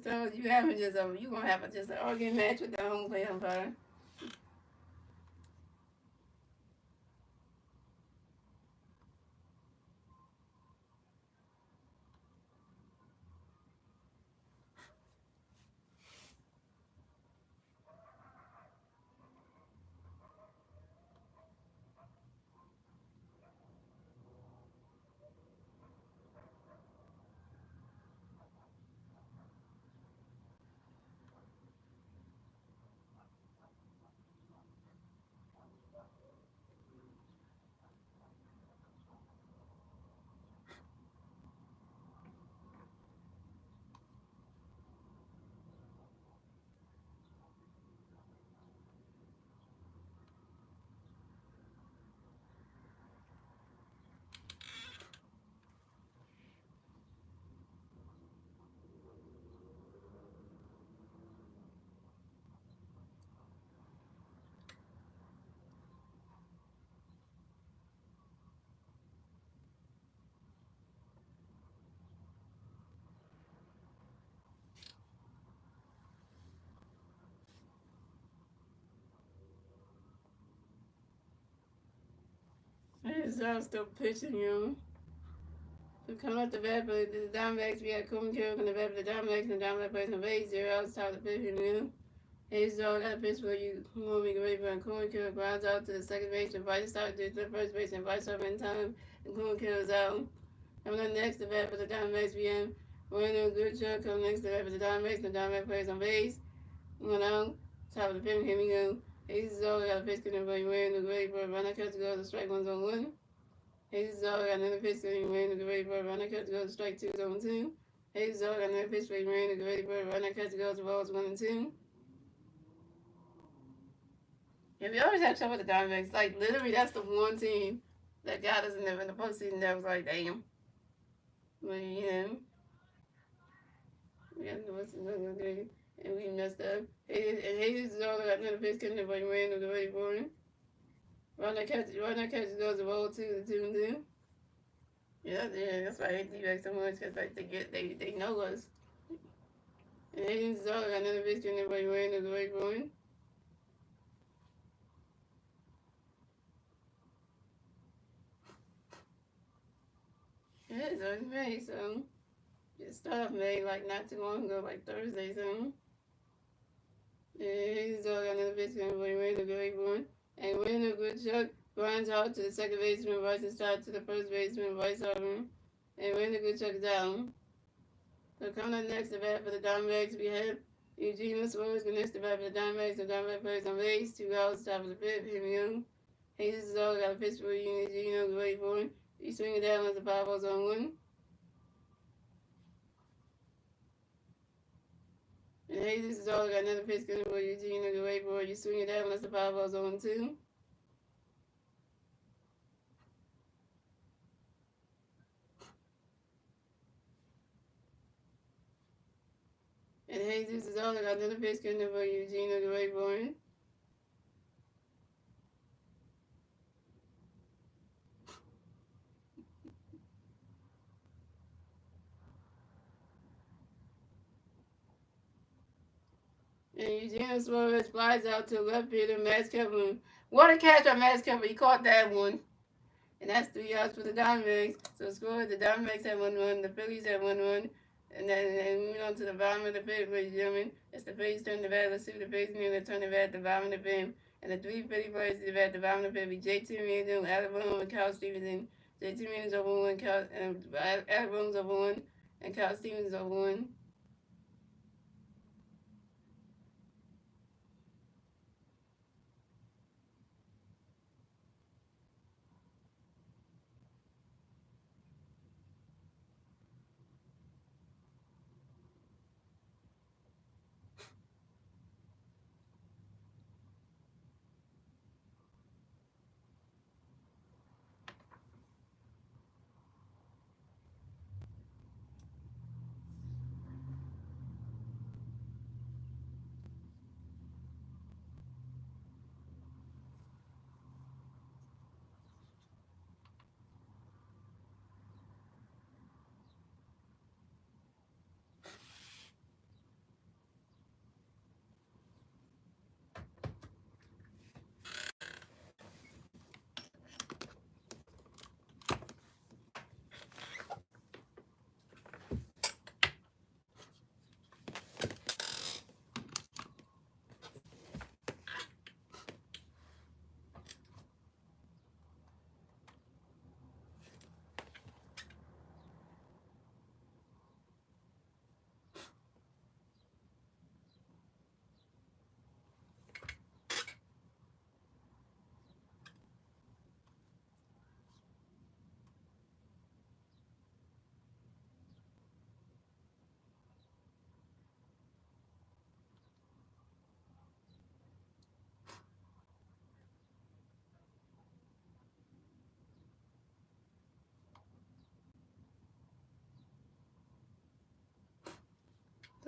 So you having just you gonna have just an arguing match with the home plate umpire. I'm still pitching you. So coming up the bat, but the Diamondbacks, we had Coleman Carroll on the bat, but the Diamondbacks and the Diamondback plays on base, 0 outs, top of the pitching you. Hayes dog got a pitch where you want me to wait for Coleman Carroll grounds out to the second base, and Vice started to the first base, and Vice up in time, and Coleman Carroll's out. Coming up next, the bat for the Diamondbacks, we have Randall Goodchuck coming next to the bat for the Diamondbacks, and the Diamondback plays on base. One out, top of the pitching, here we go. Hayes dog got a pitch coming where you wearing the great for a runner catch to go to strike 1-1. Hayes dog got another pitch where you wearing the great for a runner catch to go to strike 2-2. Hayes dog got another pitch where you wearing the great for a runner catch to go to balls 1-2. Yeah, we always have trouble with the Diamondbacks. Like, literally, that's the one team that got us in the postseason that was like, damn. But, you know, we got the day, and we messed up. And Hayes is all got another pitch coming but he ran to the way for him. Run that catch goes the ball 2-2. Yeah, that's why I hate D-backs so much, because like, they know us. And Hayes is all got another pitch coming but he ran to the way for him. Yeah, so it's May, so it started May like not too long ago, like Thursday, so yeah, he's all got another baseman for him, the great one. And when a good shot grinds out to the second baseman, Rice and start to the first baseman, Rice over. And when the good shot is down. So coming up next, the bat for the Diamondbacks, we have Eugenio Suarez next to bat for the Diamondbacks. The Diamondback plays on base, 2 outs, top of the fifth, here we go. Hayes is all got a pitch for Eugenio, great for him. He's swinging down as the 5 balls on 1. And Hayes is all got another pitch coming for Eugene to wait for. You swing it out unless the 5 balls on 2. And Jesus is all got another pitch coming for Eugene to wait for him. And Eugene Suarez flies out to left fielder Max Kevin. What a catch on Max Kevin. He caught that one. And that's 3 outs for the Diamondbacks. So score, the Diamondbacks had 1-1, the Phillies had 1-1. And then moving on to the bottom of the fifth, ladies and gentlemen. It's the Phillies turn the bat. Let's see what the Phillies need to turn the bat at the bottom of the fifth. And the 3 Philly players to the bat at the bottom of the fifth be JT Randall, Alec Boone, and Kyle Stevenson. JT Randall's over 1, Alec Boone's over 1, and Kyle Stevens over 1.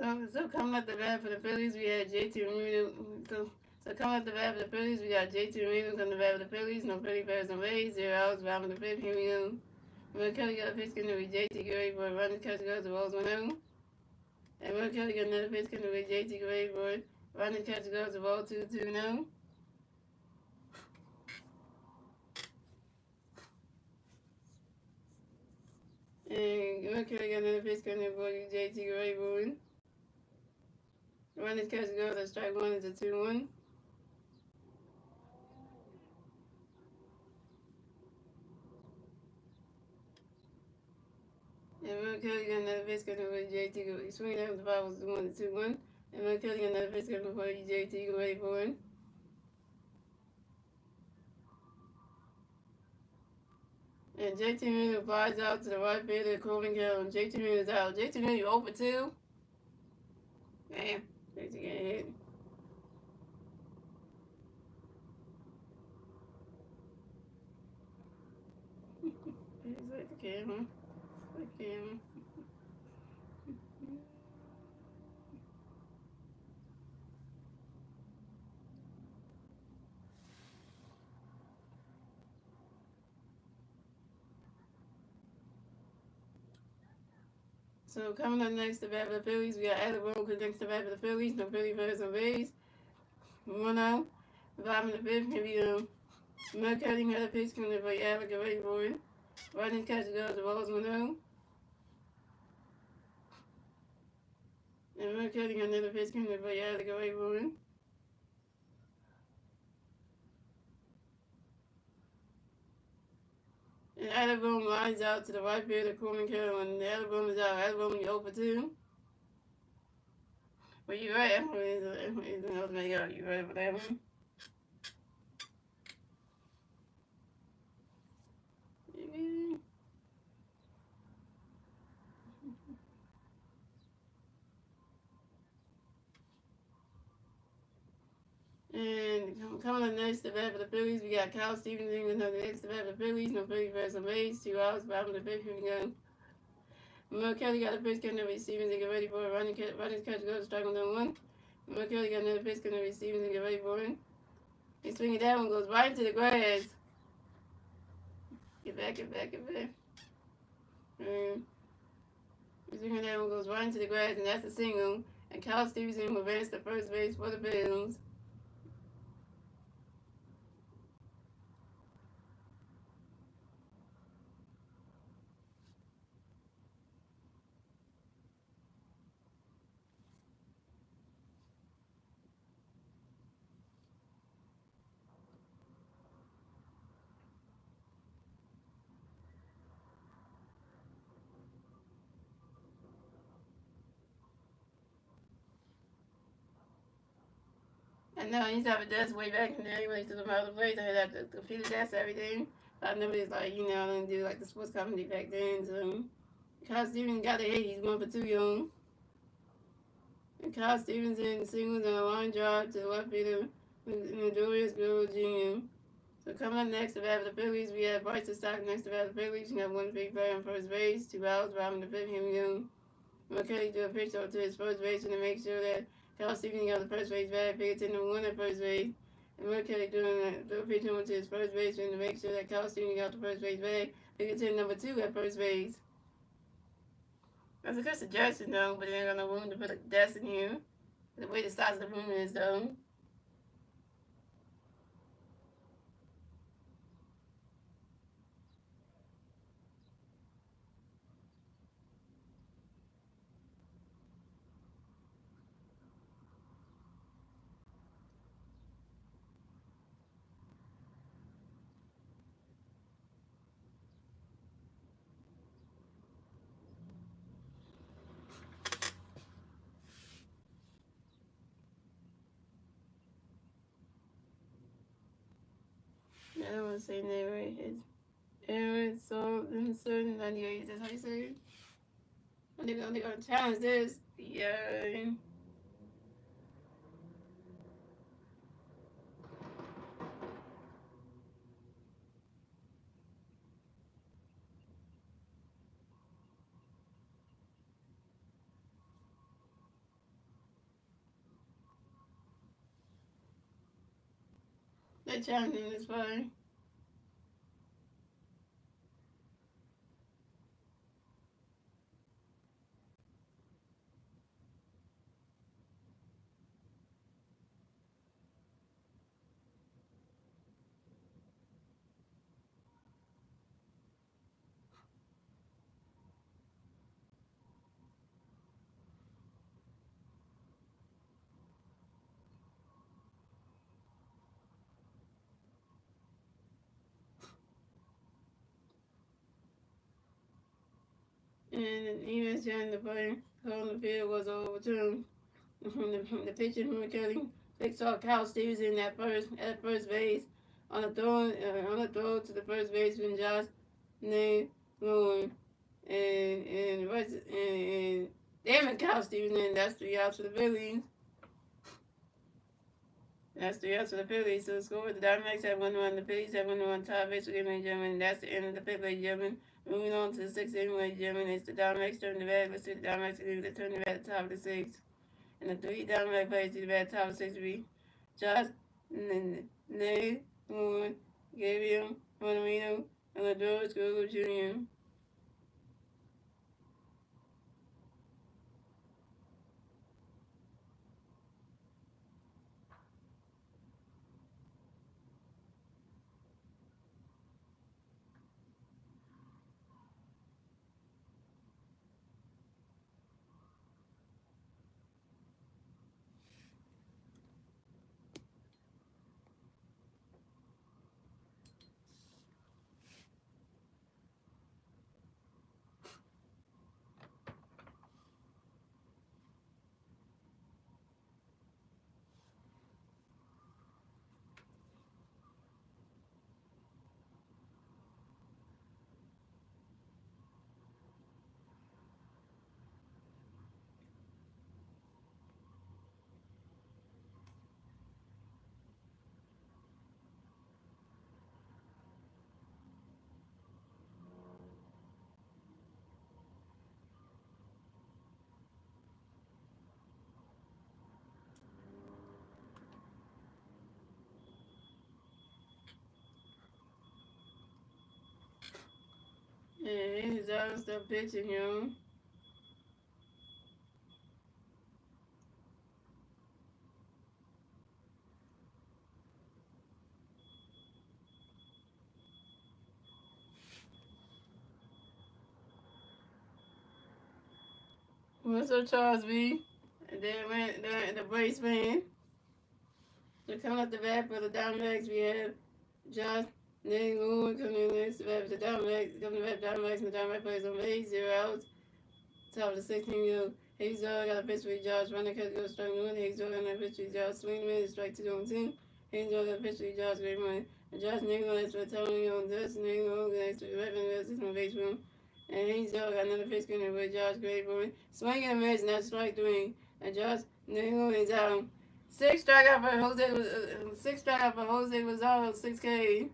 So coming up the bat for the Phillies, we had JT Marino. So coming up the bat for the Phillies, we got JT Marino coming the bat for the Phillies. No Philly Bears, no Rays. 0 outs, bottom of the fifth. Here we go. Will Kelly got a pitch going to be JT Gray for running catch goes to Walls 1-0. And Will Kelly got another pitch going to be JT Gray for running catch goes to Walls 2-2-0. And Will Kelly got another pitch going to be JT Gray for running catch goes to strike one is a 2-1. And Will Kelly got another pitch going to be JT Gray. Swinging out the ball was 1-2-1. And Will Kelly got another pitch going to be JT Gray for And JT Miller flies out to the right field of Corbin Hill, and JT Miller's out. JT Miller, you over 2? Damn, JT getting hit. He's like the camera. The camera. So coming up next to bat for the Phillies, we got Adam Roker next to bat for the Phillies. No Philly Bears, no Rays. 1-0. Bottom of the fifth, here we go. Mel Cutting had a pitch coming by Alec Rayboard. Running catch goes to Balls 1-0. And Mel Cutting had another pitch coming by Alec Rayboard. And Alabama lines out to the right field of Coleman Carroll, and Alabama's out. Alabama, you over 2. Well, you're right. You right for that one. And coming up next to bat for the Phillies, we got Kyle Stevenson with another next to bat for the Phillies. No Philly Bears, no Rays. 2 outs, bottom of the fifth. Here we go. Mel Kelly got a pitch coming to Stevenson. Get ready for it. Running catch goes to strike on number 1. Mel Kelly got another pitch coming to Stevenson. Get ready for it. He's swinging that one, goes right into the grass. Get back. He's swinging that one, goes right into the grass, and that's a single. And Kyle Stevenson will advance to first base for the Bills. I know I used to have a desk way back in the day when I used to do my other place. I had the computer desk, everything. But I never just like, I didn't do like the sports company back then. So Kyle Stevenson got the hit. He's 1 for 2 young. And Kyle Stevenson singles on a line drive to the left fielder, Notorious Girl Jr. So coming up next to bat for the Phillies, we have Bryce Stock next to bat for the Phillies. We have 1 big player on first base, 2 outs, bottom of the fifth. Here we go. McKelly do a pitch over to his first baseman to make sure that Kyle Stevenson got the first base bag, pick it to number 1 at first base. And McKelly do a pitch over to his first baseman to make sure that Kyle Stevenson got the first base bag, pick it to number 2 at first base. That's a good suggestion though, but they ain't got no room to put a desk in here. The way the size of the room is though. I don't want to say name right here. Aaron, so certain 98, that's how you say it? They're gonna challenge this. Yeah. They challenging this play. And even during the play, holding the field was overturned. The pitcher from McKelly picked off Cal Stevenson at first base on a throw to the first baseman Josh named Lewin and damn it, Cal Stevenson. That's 3 outs for the Phillies. That's 3 outs for the Phillies. So the score: the Diamondbacks have 1-1. The Phillies have 1-1. Tie base for ladies and gentlemen. That's the end of the fifth, ladies and gentlemen. Moving on to the sixth inning, ladies and gentlemen. It's the Diamondbacks turn the bat. Let's see the Diamondbacks turn the bat at the top of the sixth. And the 3 Diamondback players to the bat top of the sixth will be Josh Nate Moore, Gabriel Monorino, and Lador Scogo Jr. And he's out still pitching, you. What's up, Charles B? And then went the Brace fan. So coming up the bat for the Diamondbacks, we have Josh Nate Moore coming in next to bat for the Diamondbacks. Coming to bat for the Diamondbacks, and the Diamondbacks plays on base, 0 outs. Top of the 16-year-old. Hayes got a pitch for Josh. Running cut goes strike one. Hayes got a pitch for Josh. Swing and strike 2 on 2. Hayes got a pitch for Josh. Great run. And Josh Nagel is for Tony on this. Nagel next to the weapon. This on base room. And Hayes got another pitch coming with Josh. Great run. Swing and miss. Now strike 3. And Josh Nagel is out. Six strikeout for Jose Rosado. 6K.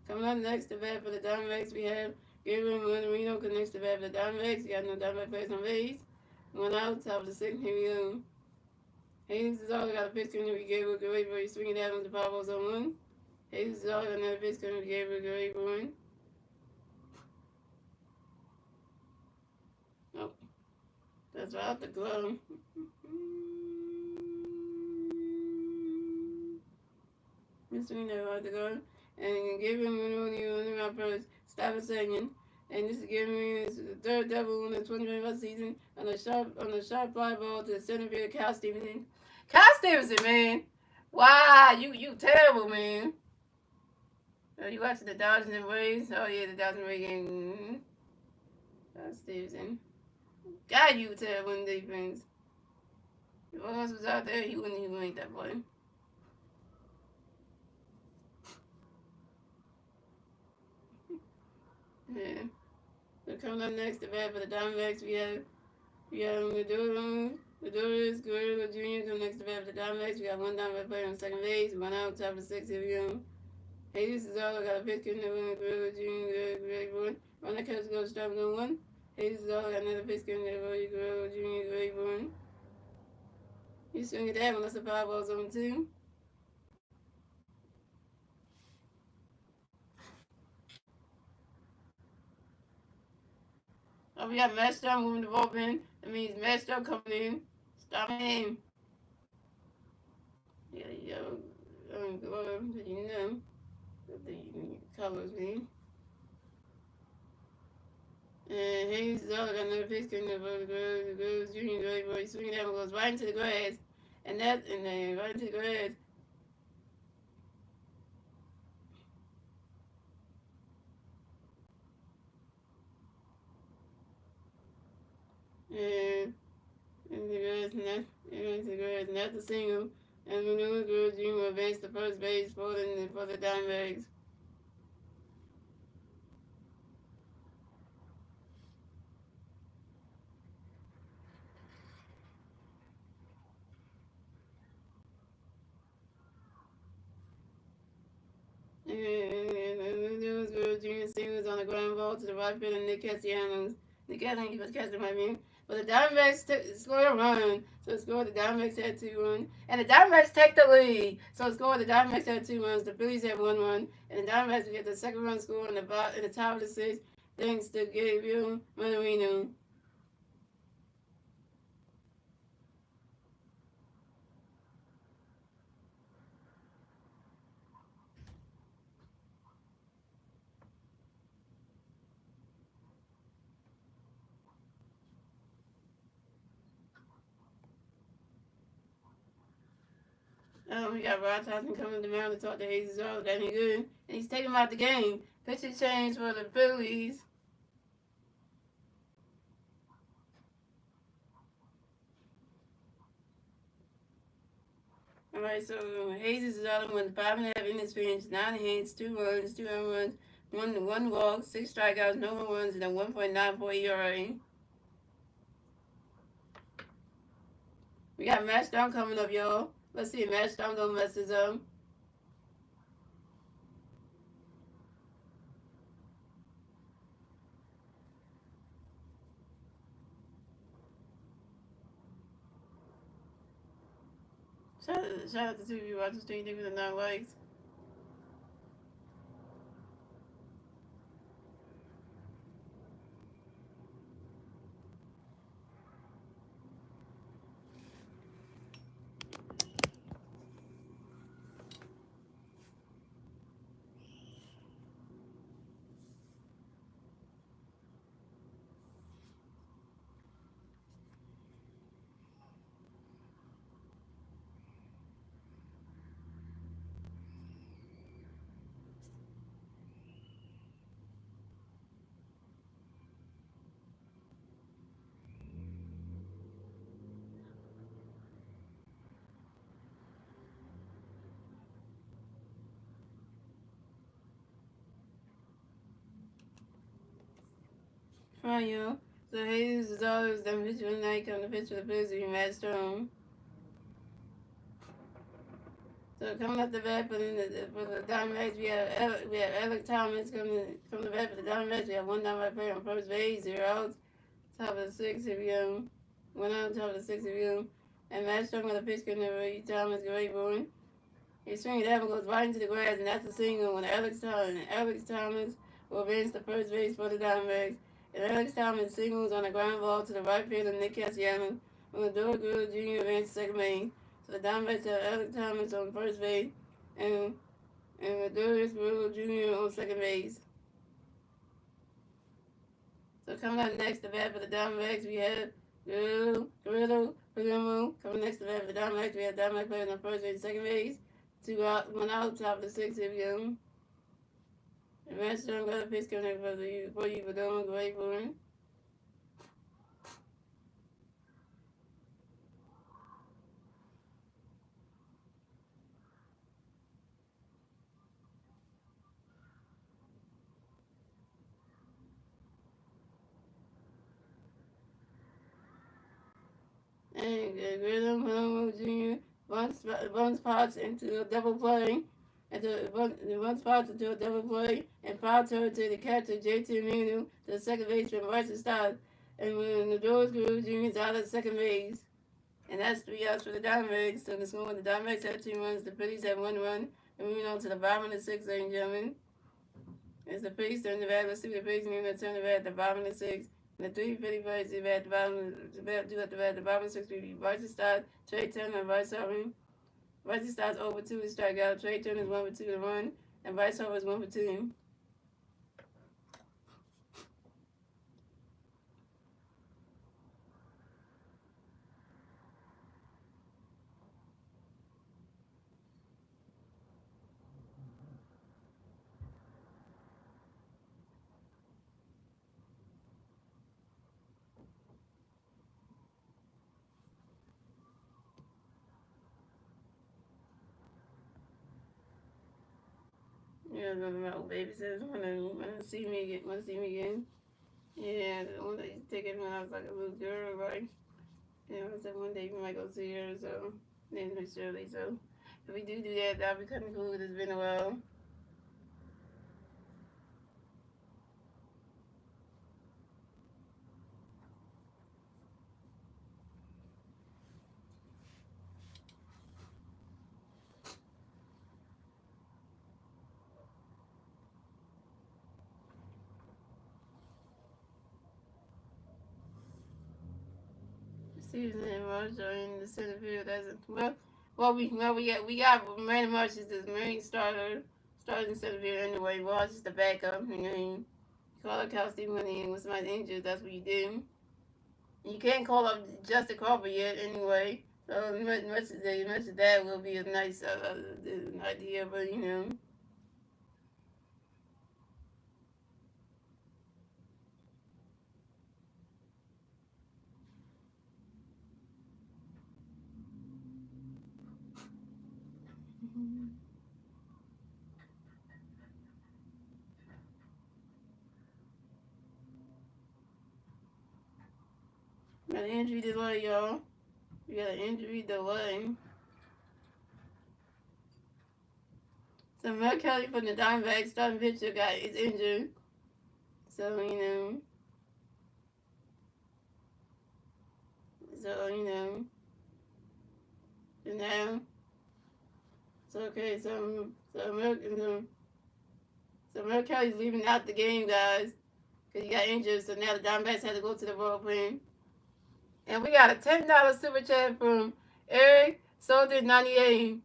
Coming up next to bat for the Diamondbacks, we have Gabriel Monorino connects the bat for the Diamondbacks. Got no Diamondback players on base. 1 out, top of the sixth. Here we go. Hayes is all got a pitch coming to Gabriel Great for swinging down with the power balls on 1. Hayes is all got another pitch coming to Gabriel Great for 1. Oh, that's right out the glove. Swing that out the glove. And Gabriel Monorino on the right first. Stop a second. And this is giving me his third double in the 2021 season on a sharp fly ball to the center field, Cal Stevenson. Cal Stevenson, man. Wow, you terrible, man. Oh, you watching the Dodgers and Rays? Oh yeah, the Dodgers and Rays game. Mm-hmm. Cal Stevenson. God, you terrible in defense. If all else was out there, he wouldn't even make that play. Yeah. So coming up next, the bat for the Diamondbacks, we have Lador Guerrero Jr. coming next to bat for the Diamondbacks. We got 1 Diamondback player on second base, 1 out, top of the 6th. Here we go. Jesus Cesaro got a pitch coming to Guerrero Jr. Great boy. On the catch goes strike 1. Jesus Cesaro got another pitch coming to Guerrero Jr. Great boy. He's swinging that one. That's a 5 balls on 2. We got Master moving the bullpen. That means Master coming in. Stop him. Yeah, yo. You know what the colors mean. And Hayes is all got another pitch coming up. Goes Junior Great Boy swinging down goes right into the grass. And then right into the grass. And the grass, not the single. And Manila Girl Jr. advanced to first base for the Diamondbacks. And Manila Girl Jr. singles on the ground ball to the right field and Nick Castellanos. Nick Castellanos was catching my mean. But the Diamondbacks scored a run. So scored the Diamondbacks had 2 runs. And the Diamondbacks take the lead. So scored the Diamondbacks had 2 runs. The Phillies had 1 run. And the Diamondbacks get the second run score in the top of the sixth. Thanks to Gabriel Manorino. We got Rod Thompson coming to the mound to talk to Jesus. Oh, that ain't good. And he's taking him out the game. Pitcher change for the Phillies. All right, so Hayes is out with 5.5 innings pitched, 9 hits, 2 runs, 2 home runs, one walk, 6 strikeouts, no home runs, and a 1.94 ERA. We got Matt Stone coming up, y'all. Let's see if Matt Stone don't mess this up. Shout out to 2 of you watching stream with the 9 likes. Fine, y'all. So Hayes is always done pitch for the night, come to pitch for the Phillies with Matt Stone. So coming up the bat for the Diamondbacks, we have Alex Thomas coming the bat for the Diamondbacks. We have 1 down right player on first base, 0 outs, top of the 6th if you 1 out, top of the 6th if you. And Matt Stone with a pitch coming to Thomas, great boy. He swings that and goes right into the grass, and that's a single when Alex Thomas will advance to first base for the Diamondbacks. And Alex Thomas singles on a ground ball to the right field of Nick Castellanos when the Doyle Grillo Jr. advances second base. So the Diamondbacks have Alex Thomas on first base and Doyle Grillo Jr. on second base. So coming up next to bat for the Diamondbacks, we have Grillo coming next to bat for the Diamondbacks. We have Diamondback players on first base and second base. 2 out, 1 out, top of the 6th if you. And Matt Stone got a pitch coming for you for doing great for him. And Grillo Jr. Bunts spots into a double play. One spot into a double play and foul to the catcher JT Minu to the second baseman Bryson Stott. And when the doors grew, Jr.'s out at second base. And that's 3 outs for the Diamondbacks. So the score, the Diamondbacks had 2 runs, the Phillies had 1 run. And moving on to the bottom of the 6th, ladies and gentlemen. As the Phillies turn the bat, let's see what the Phillies need to turn the bat at the bottom of the 6th. The three Philly boys do at the bottom, do at the bottom 6 Vice starts, Trey Turner, and Vice Harvey. Vice starts over 2 to strike out. Trey Turner is 1 for 2 to run, and Vice Harvey is 1 for 2. Yeah, my old baby says wanna see me again. Wanna see me again? Yeah, one day used to take it when I was like a little girl, right? Yeah, I said one day we might go see her, so then Miss Shirley. So if we do that, that'll be kind of cool. It's been a while. Season and March are in the center field as a we got Manny Marsh is the main starting center field anyway. Marsh is the backup. You know, call up Cal Stephen when somebody's injured. That's what you do. You can't call up Justin Crawford yet anyway. So much of that will be a nice idea, but you know. Got an injury delay, y'all. We got an injury delay. So Mel Kelly from the Diamondbacks starting pitcher is injured. So you know, and now, so okay, so Mel Kelly's leaving out the game, guys, because he got injured. So now the Diamondbacks had to go to the bullpen. And we got a $10 super chat from Eric Soldier 98.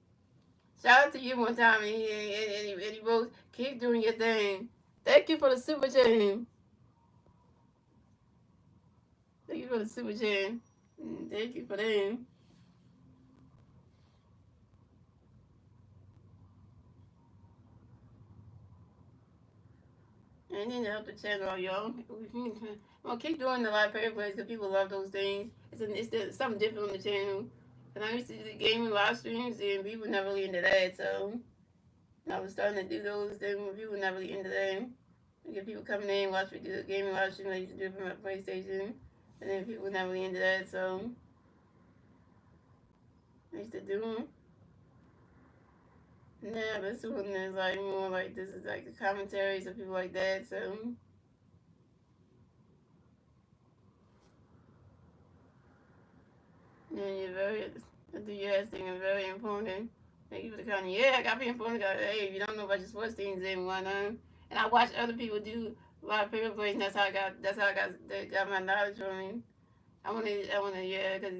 Shout out to you one time, and he wrote, "Keep doing your thing." Thank you for the super chat. Thank you for the super chat. Thank you for that. I need to help the channel, y'all. Well, keep doing the live prayer plays because people love those things. It's something different on the channel. And I used to do the gaming live streams, and people never really into that. So I was starting to do those. Then people never really into that. I get people coming in, watch me do the gaming live stream. I used to do it from my PlayStation, and then people never really into that. So I used to do them. Yeah, this one is like more like this is like the commentaries of people like that. So yeah, you're very the US thing is very important. Thank you for the comment. Yeah, I got to be important. Hey, if you don't know about your sports teams, then why not? And I watch other people do a lot of paper plays, and got my knowledge from me. Yeah, because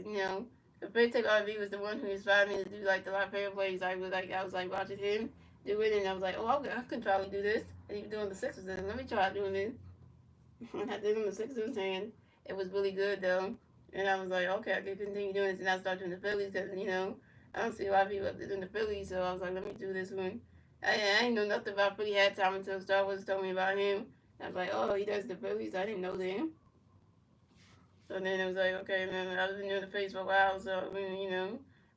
the Big Tech RV was the one who inspired me to do like the live paper plays. I was like watching him do it, and I was like, oh, I can probably do this. And he was doing the Sixers, and let me try doing this. And I did on the Sixers, and it was really good though. And I was like, okay, I can continue doing this, and I started doing the Phillies because I don't see a lot of people up there doing the Phillies, so I was like, let me do this one. I didn't know nothing about Philly hat time until Star Wars told me about him. I was like, oh, he does the Phillies. I didn't know that. So then it was like, okay, man, I was been doing the Phillies for a while, so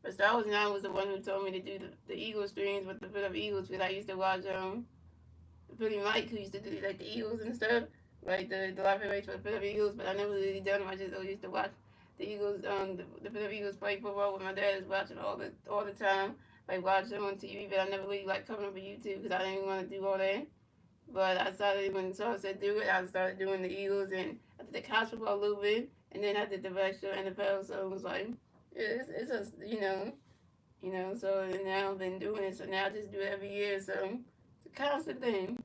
But Star Wars now was the one who told me to do the Eagles streams with the Philadelphia Eagles because I used to watch Philly Mike who used to do like the Eagles and stuff, like the live race for the Philadelphia Eagles. But I never really done them. I just always used to watch the Eagles, the Philadelphia Eagles play football with my dad. Is watching all the time, like watching them on TV. But I never really like coming up on YouTube because I didn't even want to do all that. But I started when Saul said do it. I started doing the Eagles and I did the college football a little bit, and then I did the rest of NFL. So it was like it's just So now I've been doing it. So now I just do it every year. So it's a constant thing.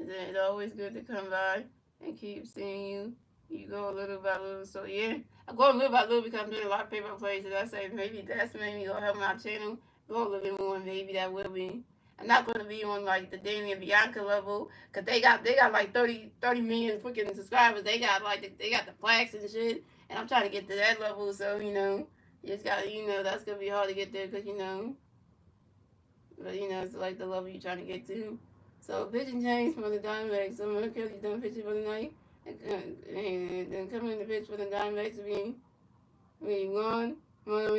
It's always good to come by. and keep seeing you. You go little by little. So yeah, I go little by little because I'm doing a lot of paper plays. And I say maybe that's maybe gonna help my channel go a little bit more. Maybe that will be. I'm not gonna be on like the Danny and Bianca level because they got like 30 million freaking subscribers. They got like they got the plaques and shit. And I'm trying to get to that level. So you just gotta that's gonna be hard to get there because but it's like the level you're trying to get to. So pitching change for the Diamondbacks. So Mercury's done pitching for the night, and then coming in the pitch for the Diamondbacks we won. Well,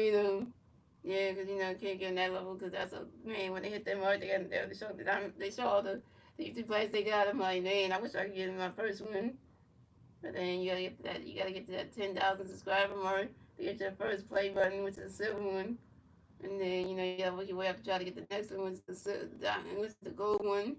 yeah, because can't get on that level because that's a man when they hit that mark they show all the YouTube plays they got. I'm like, man, I wish I could get in my first one. But then you gotta get to that 10,000 subscriber mark to get your first play button, which is a silver one. And then you gotta work your way up to try to get the next one, which is the gold one.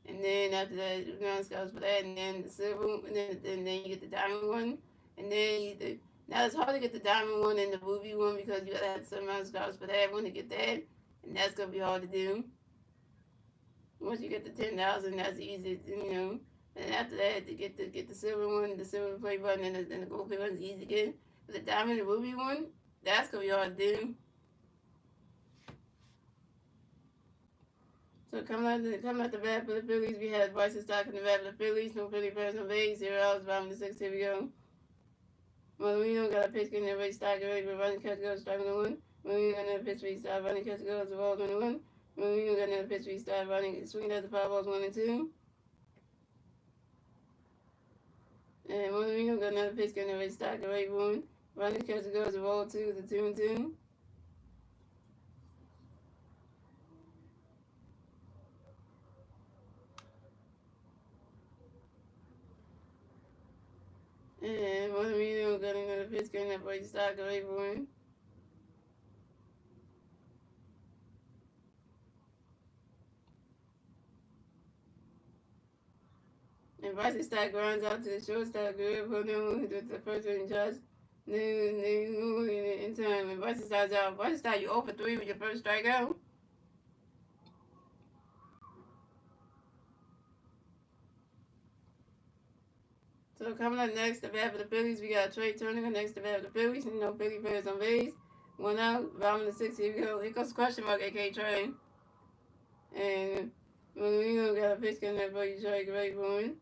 And then after that, ground scouts for that, and then the silver, and then you get the diamond one. And then now it's hard to get the diamond one and the ruby one because you gotta have some amount of scouts for that one to get that, and that's gonna be hard to do. Once you get the 10,000, that's easy. And after that, to get the silver one, the silver play button, and the gold play button is easy to get. But the diamond and ruby one, that's gonna be hard to do. So coming out the bat for the Phillies, we had Bryson Stock in the bat for the Phillies. No Philly players, no base. 0 outs, bottom of the sixth. Here we go. Molino got a pitch getting the race Stock ready for running catch goes striking the one. Molino got another pitch restart running catch goes the ball 21. Molino got another pitch restart running swinging at the foul balls 1 and 2. And Molino got another pitch getting the race Stock ready for one. Running catch goes the ball 2 the 2 and 2. And Molino got another pitch getting that race Stock ready for one. And Bryson Stock runs out to the shortstop, good for them with the first inning charge. In time, and Bryson Stock's out. Bryson Stock, you 0 for 3 with your first strikeout. So coming up next, the bat for the Phillies, we got Trey Turner next to bat for the Phillies. Philly players on base. 1 out, bottom of the sixth. Here we go. Here goes question mark, aka Trey. And Molino got a pitch coming up for you, Trey. Great for him.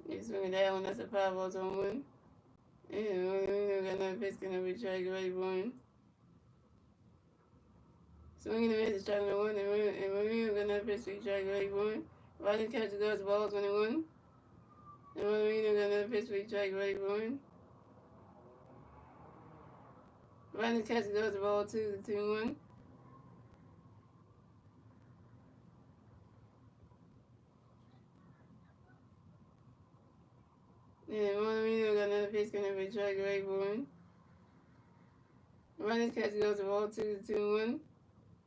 He's swinging that one. That's a 5-0 on one. And Molino got another pitch coming up for Trey. Great for him. Swinging the miss, striking the one, and Molino got another pitch for Trey. Great for him. Riding catch goes the ball 21. And Molino got another pitch for Trey. Great for him. Riding catch goes the ball 2 the 2-1. And Molino got another pitch coming for Trey. Great for him. Running catch goes the ball 2 the 2-1.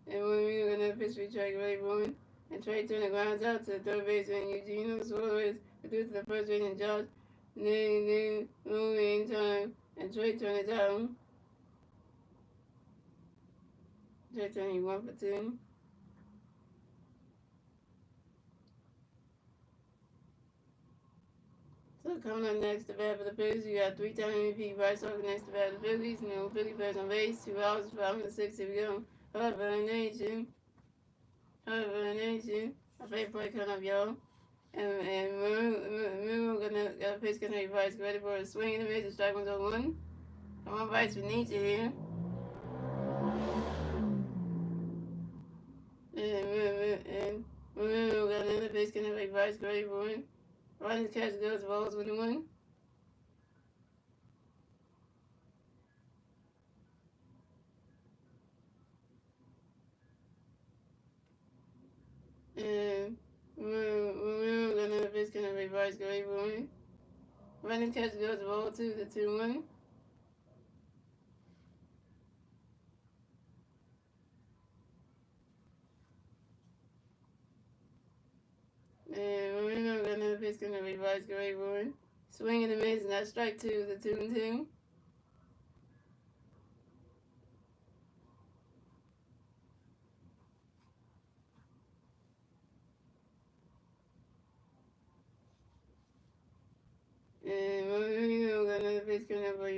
And Molino got another pitch for Trey. Great for him. And Trey Turner grounds out to the third baseman Eugenio Suarez reduced to the first base and Josh. Then moving time. And Trey Turner's out. Trey Turner 1 for 2. So coming up next, the bat for the Phillies, we got 3-time MVP Bryce Harper next to bat for the Phillies. Philly players on base, 2 outs, 5 in the 6th. Here we go. Harper and Nation. Harper and Nation. My favorite play coming up, y'all. And Memo got a pitch gonna Bryce ready for a swing in the middle, strike 1 1. Come on, Bryce, we need you here. And Memo got another pitch gonna Bryce ready for him. Running catch goes the balls 1 And we're gonna fish gonna reverse great for me. Running catch goes the ball 2 the 2-1. And we're gonna fish gonna reverse great for me. Swing and a miss, and that's strike 2 the 2-2.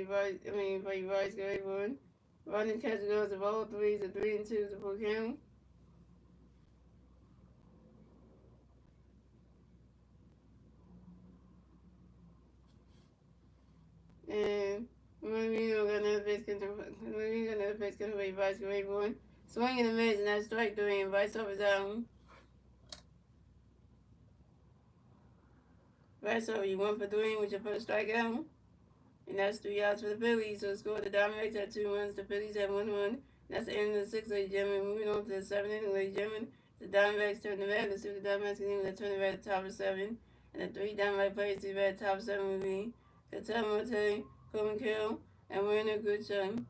for your voice, go everyone. Running categories of all threes, the 3 and 2s of full count. And when we know another base can for your voice, go everyone. Swing and a miss, and that's strike 3, and vice over down. Vice over, you 1 for 3 with your first strikeout. And that's 3 outs for the Phillies. So score the Diamondbacks had 2 runs, the Phillies had 1 run. That's the end of the 6th, ladies and gentlemen. Moving on to the 7th inning, ladies and gentlemen. The Diamondbacks turn the red. Let's see what the Diamondbacks can do. They turn the red at the top of 7. And the 3 Diamondback players to the red at the top of 7 will be Cattell Marte, Coleman Kill, and Werner Goodson.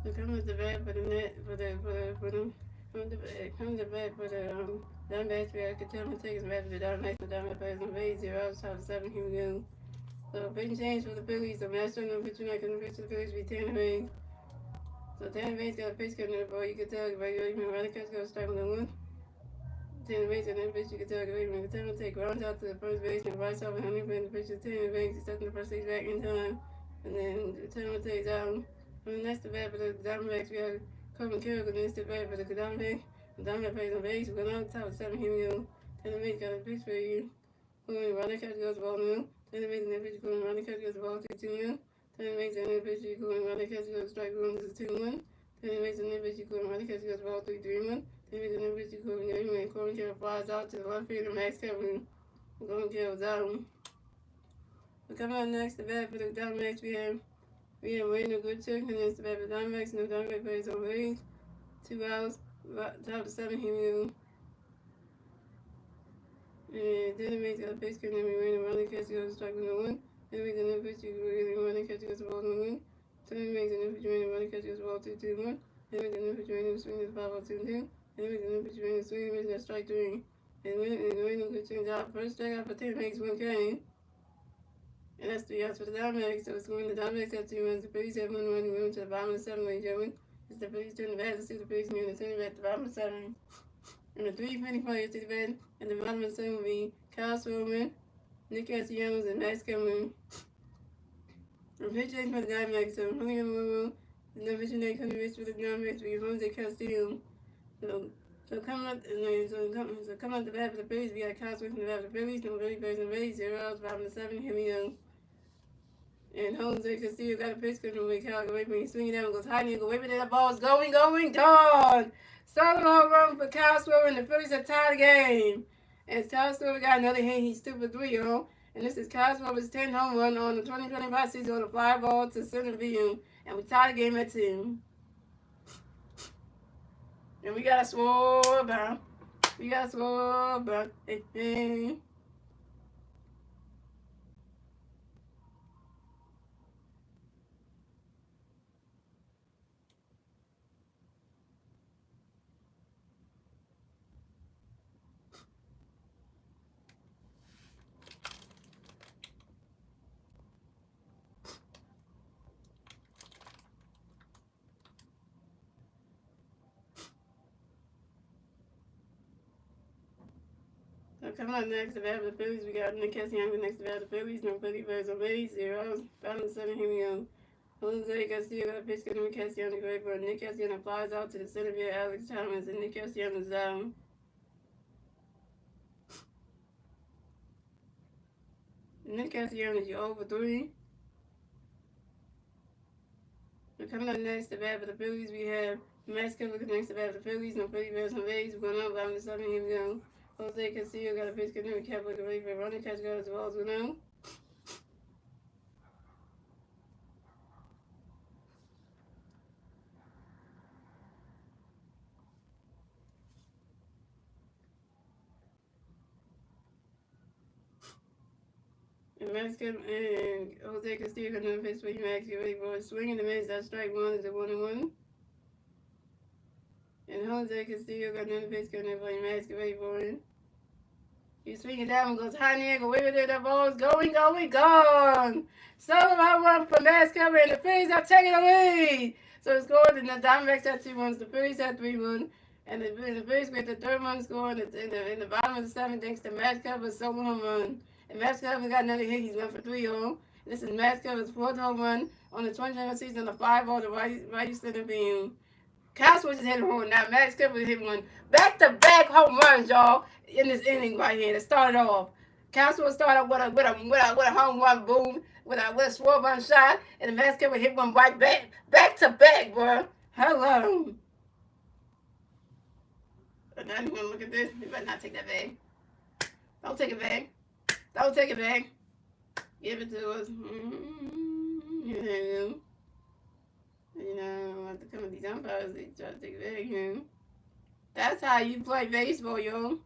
So come to the bat for the net come to the bat for the Diamondbacks. We have Kentucky takes back to the Diamondbacks. The Diamondbacks plays on base 0 out top 7. Here we go. So pitching change for the Phillies. The master no pitching not gonna pitch the Phillies be 10 innings. So 10 innings got a pitch coming in the ball. You can tell by your even running catch go strike on the one. 10 innings and then pitch you can tell the even Kentucky take grounds out to the first baseman. Right off and Honeyman the pitch is 10 innings. He's taking the first stage back in time. And then the 10 takes out. From the next bat for the Diamondbacks, we have Corbin Carroll against the bat for the Diamondbacks. The Diamondbacks plays on base. We're going on top of 7. Here we go. 10 minutes got a pitch for you. Going running catch goes ball new. 10 minutes and then pitch going running catch goes ball 2 new. 10 minutes and then pitch going running catch goes strike 1 to 2 1. 10 minutes and then pitch going running catch goes ball 3-1. 10 minutes and then pitch going and Corbin Carroll flies out to the left field and Max Kevin. Corbin Carroll's out. We're coming on next to bat for the Diamondbacks. We have Wayne good check against the bat for the Diamondbacks. No Diamondback plays on base. 2 outs. Top of 7 here we go. And then it makes a pitch and then we win a running catch goes strike 1. Then we can pitch you really running catch goes ball 1. Then it makes an pitch and running catch goes ball 2-1. Then we can pitch and swing is 5-2-2. Then we can pitch and swing is strike 3. And Wayne good change out first strike out for 10 makes 1 K. And that's 3 outs for the Diamondbacks. So it's going to the Diamondbacks have 2 runs. The Phillies have 1 run. We went to the bottom of the 7, ladies and gentlemen. It's the Phillies turn the bat. Let's see the Phillies near the turn at the bottom of the 7. And the 3 pinning players to the bat at the bottom of the 7 will be Kyle Swillman, Nick Castellanos, and Max Cameron. The pitch change for the Diamondbacks. So Julian Morrow is the pitching day coming for the Diamondbacks with Jose Castillo. So coming up the bat for the Phillies, we got Kyle Swillman in the bat for the Phillies. No Phillies plays on base. 0 outs, bottom of the 7. Here we go. And Jose Castillo got a pitch coming away. Kyle go away from me. Swing it down, goes high, and go away, but that ball is going, gone. Solid home run for Kyle Swiller, and the Phillies are tied the game. And Kyle Swiller got another hit. He's 2 for 3, y'all. And this is Kyle Swiller's 10th home run on the 2025 season on a fly ball to center field. And we tied the game at 2. And we got a swore about. Hey. So coming up next to bat for the Phillies, we got Nick Castellanos next to bat for the Phillies. No Phillies plays on base. 0 outs, bottom of the 7. Here we go. Jose Castillo got a pitch to Nick Castellanos away for Nick Castellanos flies out to the center field. Alex Thomas and Nick Castellanos out. Nick Castellanos, you're over 3. So coming up next to bat for the Phillies, we have Max Kevin next to bat for the Phillies. No Phillies plays on base. We're going up bottom of the 7. Here we go. Jose Castillo got a pitch to Nick Castellanos away for running catch goes as well as we know. And Jose Castillo got another pitch for you, Max. Get ready for a swing in the mids. That strike 1 is a 1-1. And Jose Castillo got another pitch coming for you, Max. Get ready for it. You swing it down and goes high near, go away with it. That ball is going, gone. Solo home run for Max Cover, and the Phillies are taking the lead. So it's scored, and the Diamondbacks had 2 runs. The Phillies had 3 runs. And the Phillies get the 3rd run scored in the bottom of the 7th thanks to Max Cover's solo home run. And Max Cover got another hit. He's 1 for 3 home. This is Max Cover's 4th home run on the 2020 season on the 5-ball to right center field. Kyle Switch is hitting home now. Max Kemp is hitting 1 back-to-back home runs, y'all, in this inning right here. That started off. Kyle Switch started off with a home run boom, with a swirl run shot, and the Max Kemp hit 1 right back-to-back, bro. Hello. But now you want to look at this? You better not take that bag. Don't take it back. Don't take it back. Give it to us. You know, I have to come with these umpires. They try to take it back, you know. That's how you play baseball, yo.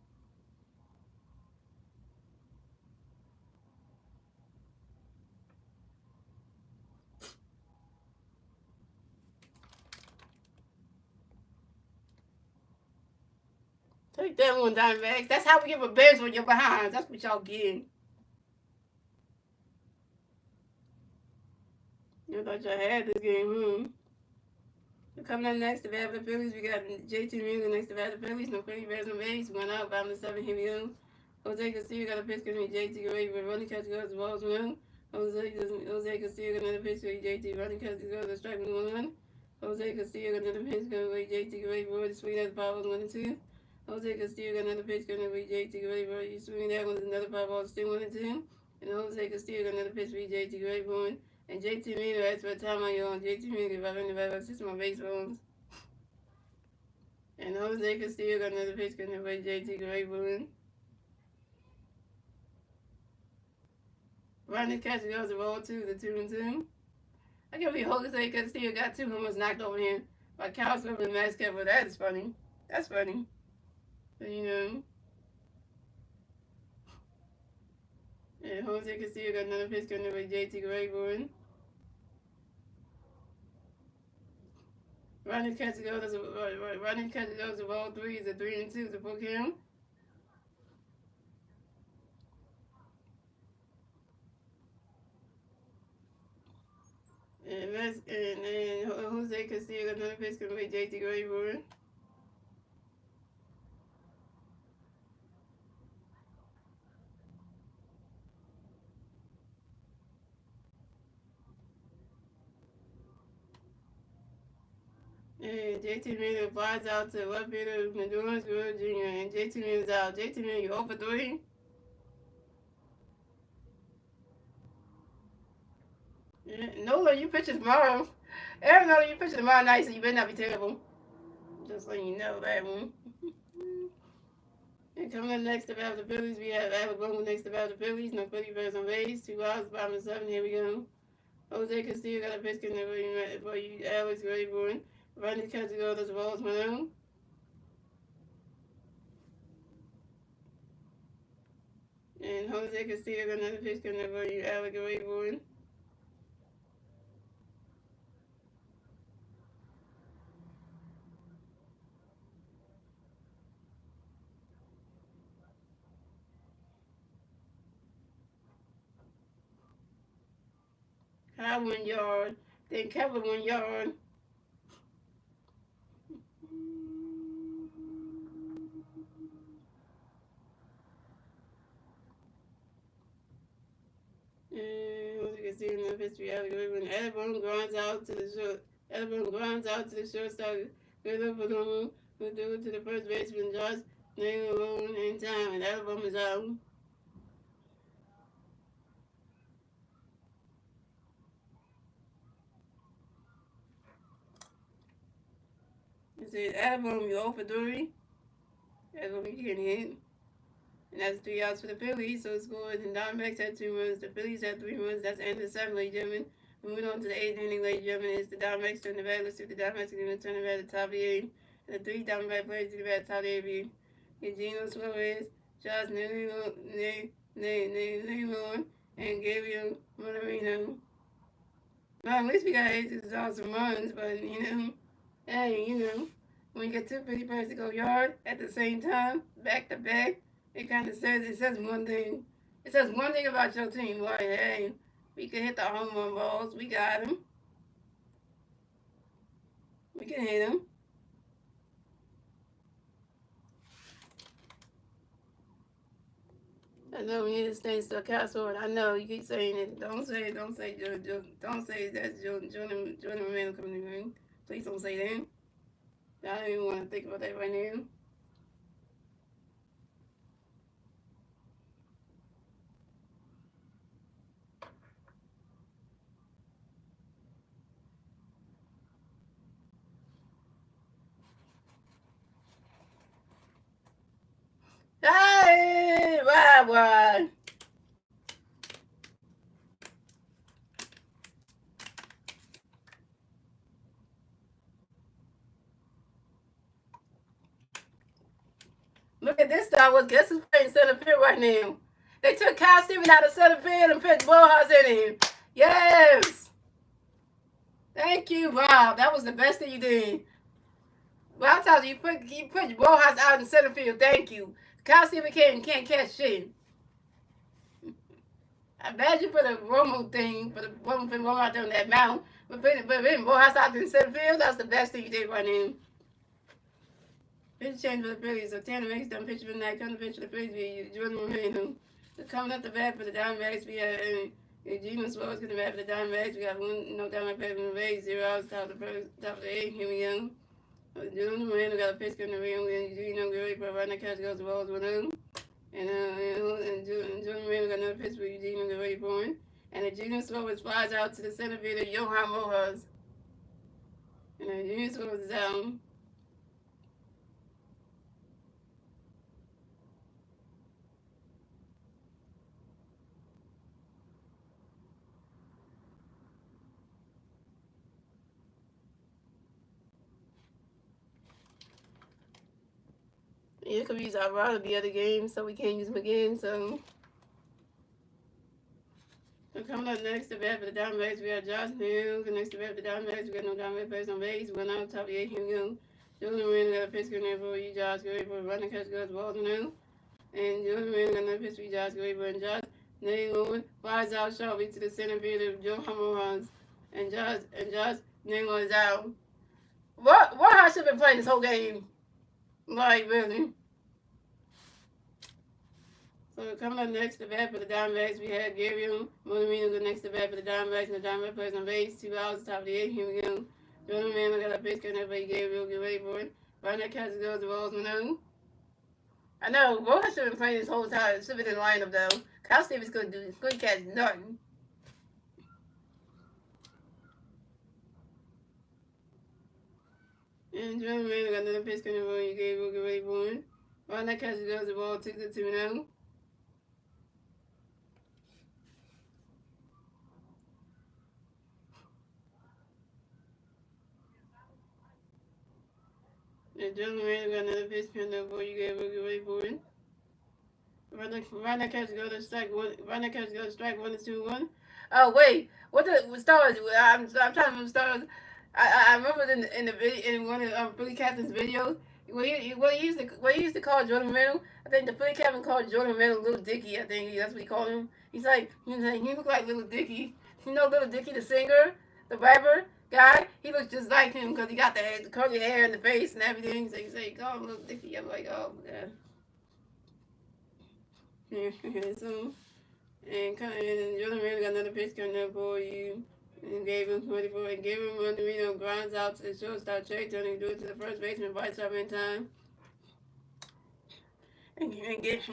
Take that one, Diamondbacks. That's how we give a bench when you're behind. That's what y'all getting. You thought y'all had this game, Coming up next to bat for the Phillies, we got JT Mueller next to bat for the Phillies. No Philly bats, no base. 1 out, bottom of the 7, here we go. Jose Castillo got a pitch to me. JT ready for running catch goes, the ball's 1. Jose Castillo got another pitch to me. JT running catch goes, the strike 1. Jose Castillo got another pitch to me. JT ready for the swing at the power 1 and 2. Jose Castillo got another pitch to me. JT ready for the swing that one's another power ball, still 1 and 2. And Jose Castillo got another pitch to me. JT ready for 1. And JT Miller, that's what time I on. JT Miller, if I run the back, that's my baseballs. And Jose Castillo got another pitch coming away. JT great one. Running catch goes the roll 2, the 2 and 2. I can't believe Jose Castillo got 2 homers knocked over him by Kyle Smith and Max Kepler. That is funny. That's funny. But, And Jose Castillo got another pitch coming away. JT great one. Running catch goes the ball 3 is a 3 and 2 to book him. And Jose Castillo got another pitch coming with JT Grayburn. And JT Miller flies out to left fielder Honduras Guerrero Jr. and JT Miller's out. JT Miller, you 0 for 3. Yeah, Nola, you pitch tomorrow. Aaron Nola, you pitch tomorrow night, so you better not be terrible. Just letting you know that one. And coming up next about the Phillies, we have Alabama next about the Phillies. No Philly birds on base. 2 outs, bottom of 7. Here we go. Jose Castillo got a pitch for you, Alex Grayburn. Running catch goes as well as my own. And Jose Castillo got another pitch coming for you, Alex Grayburn. Kyle 1 yard. Then Kevin 1 yard. Alabama grinds out to the short. Alabama grinds out to the shortstop. Good up for them. Who do it to the first baseman, Josh. Name alone in time, and Alabama's out. It says Alabama, you 0 for 3. Alabama, you can't hit. And that's 3 outs for the Phillies. So it scores, and Diamondbacks had 2 runs. The Phillies had 3 runs. That's the end of the 7th, ladies and gentlemen. Moving on to the 8th inning, ladies and gentlemen. It's the Diamondbacks turn the bat. Let's see if the Diamondbacks are going to turn the bat at the top of the 8th. And the 3 Diamondback players to the bat at the top of the 8th. Eugenio Suarez, Josh Naylor, and Gabriel Monorino. Well, at least we got 8 on some runs, but, hey, when you get 2 Philly players to go yard at the same time, back to back, it kind of says one thing. It says one thing about your team. Like, hey, we can hit the home run balls. We got them. We can hit them. I know we need to stay still, Castle, and I know you keep saying it. Don't say that's Jordan Romano coming in the ring. Please don't say that. I don't even want to think about that right now. Hey, why? Look at this Star Wars. Guess who's playing center field right now? They took Kyle Stevens out of center field and put Bojas in him. Yes. Thank you, Bob. That was the best thing you did. Well, I told you, you put Rojas out in center field. Thank you. Kyle Stephen can't catch shit. I bet you put a Romo thing, put Romo out there on that mound, but Rojas out in center field. That's the best thing you did right now. Pitch change for the Phillies. So Tanner makes them pitch for the night. Come to pitch for the Phillies. We Jordan Moreno. So coming up the bat for the Diamondbacks, we have Gino Suarez going to bat for the Diamondbacks. We got one no Diamondback for the Rays. 0 outs. Top of the eighth. Here we go. Jordan Moreno got a pitch in the ring. And Gino get ready for a run. That catch goes to Rose with him. And Jordan Moreno got another pitch for Eugene get ready for him. And the Gino Suarez flies out to the center fielder, Johan Rojas. And the Gino Suarez is out. Yeah, could use Alvarado the other game, so we can't use him again. So coming up next to bat for the Diamondbacks, we have Josh Neal. Next to bat for the Diamondbacks, we got no Diamondbacks on base. We're not on top of the 8 here. Jordan Moreno got a pitch in there for you, Josh. Get ready for a running catch goes to Walter now. And Jordan Moreno got another pitch for you, Josh. Get ready for it. Josh Neal flies out sharply to the center field of Joe Rojas. And Josh Neal is out. What I should have been playing this whole game. Like, really. So coming up next to bat for the Diamondbacks, we have Gabriel Moreno go next to bat for the Diamondbacks, and the Diamondbacks plays on base, 2 outs, top of the 8th. Here we go. Jordan Moreno got a pitch coming up by Gabriel, get ready for it. Right now, catches goes to Rose Manu. I know, Rojas should have been playing this whole time. Should have been in the lineup, though. Kyle Stevens couldn't catch nothing. And Jordan Moreno got another pitch coming up by Gabriel, get ready for it. Right now, catches goes to Rose, 2-2 now. And Jordan Moreno got another pitch coming up for you, Gabriel, get ready for it. Right now, catch go to strike one. Right now, catch go to strike 1-2-1. Oh wait, what the stars? I'm trying to remember stars. I remember in the video in one of Philly Captain's videos what he used to call Jordan Middle. I think the Philly Captain called Jordan Middle Little Dicky. I think that's what he called him. He's like he looked like Little Dicky. You know Little Dicky, the singer, the rapper guy. He looks just like him because he got the curly hair and the face and everything. So he call him Little Dicky. I'm like, oh yeah. So, and Jordan Reed got another pitch coming up for you. And gave him 24 and gave him Monterino grinds out to the shortstop. Trey turning do it to the first baseman, bites up in time. And gave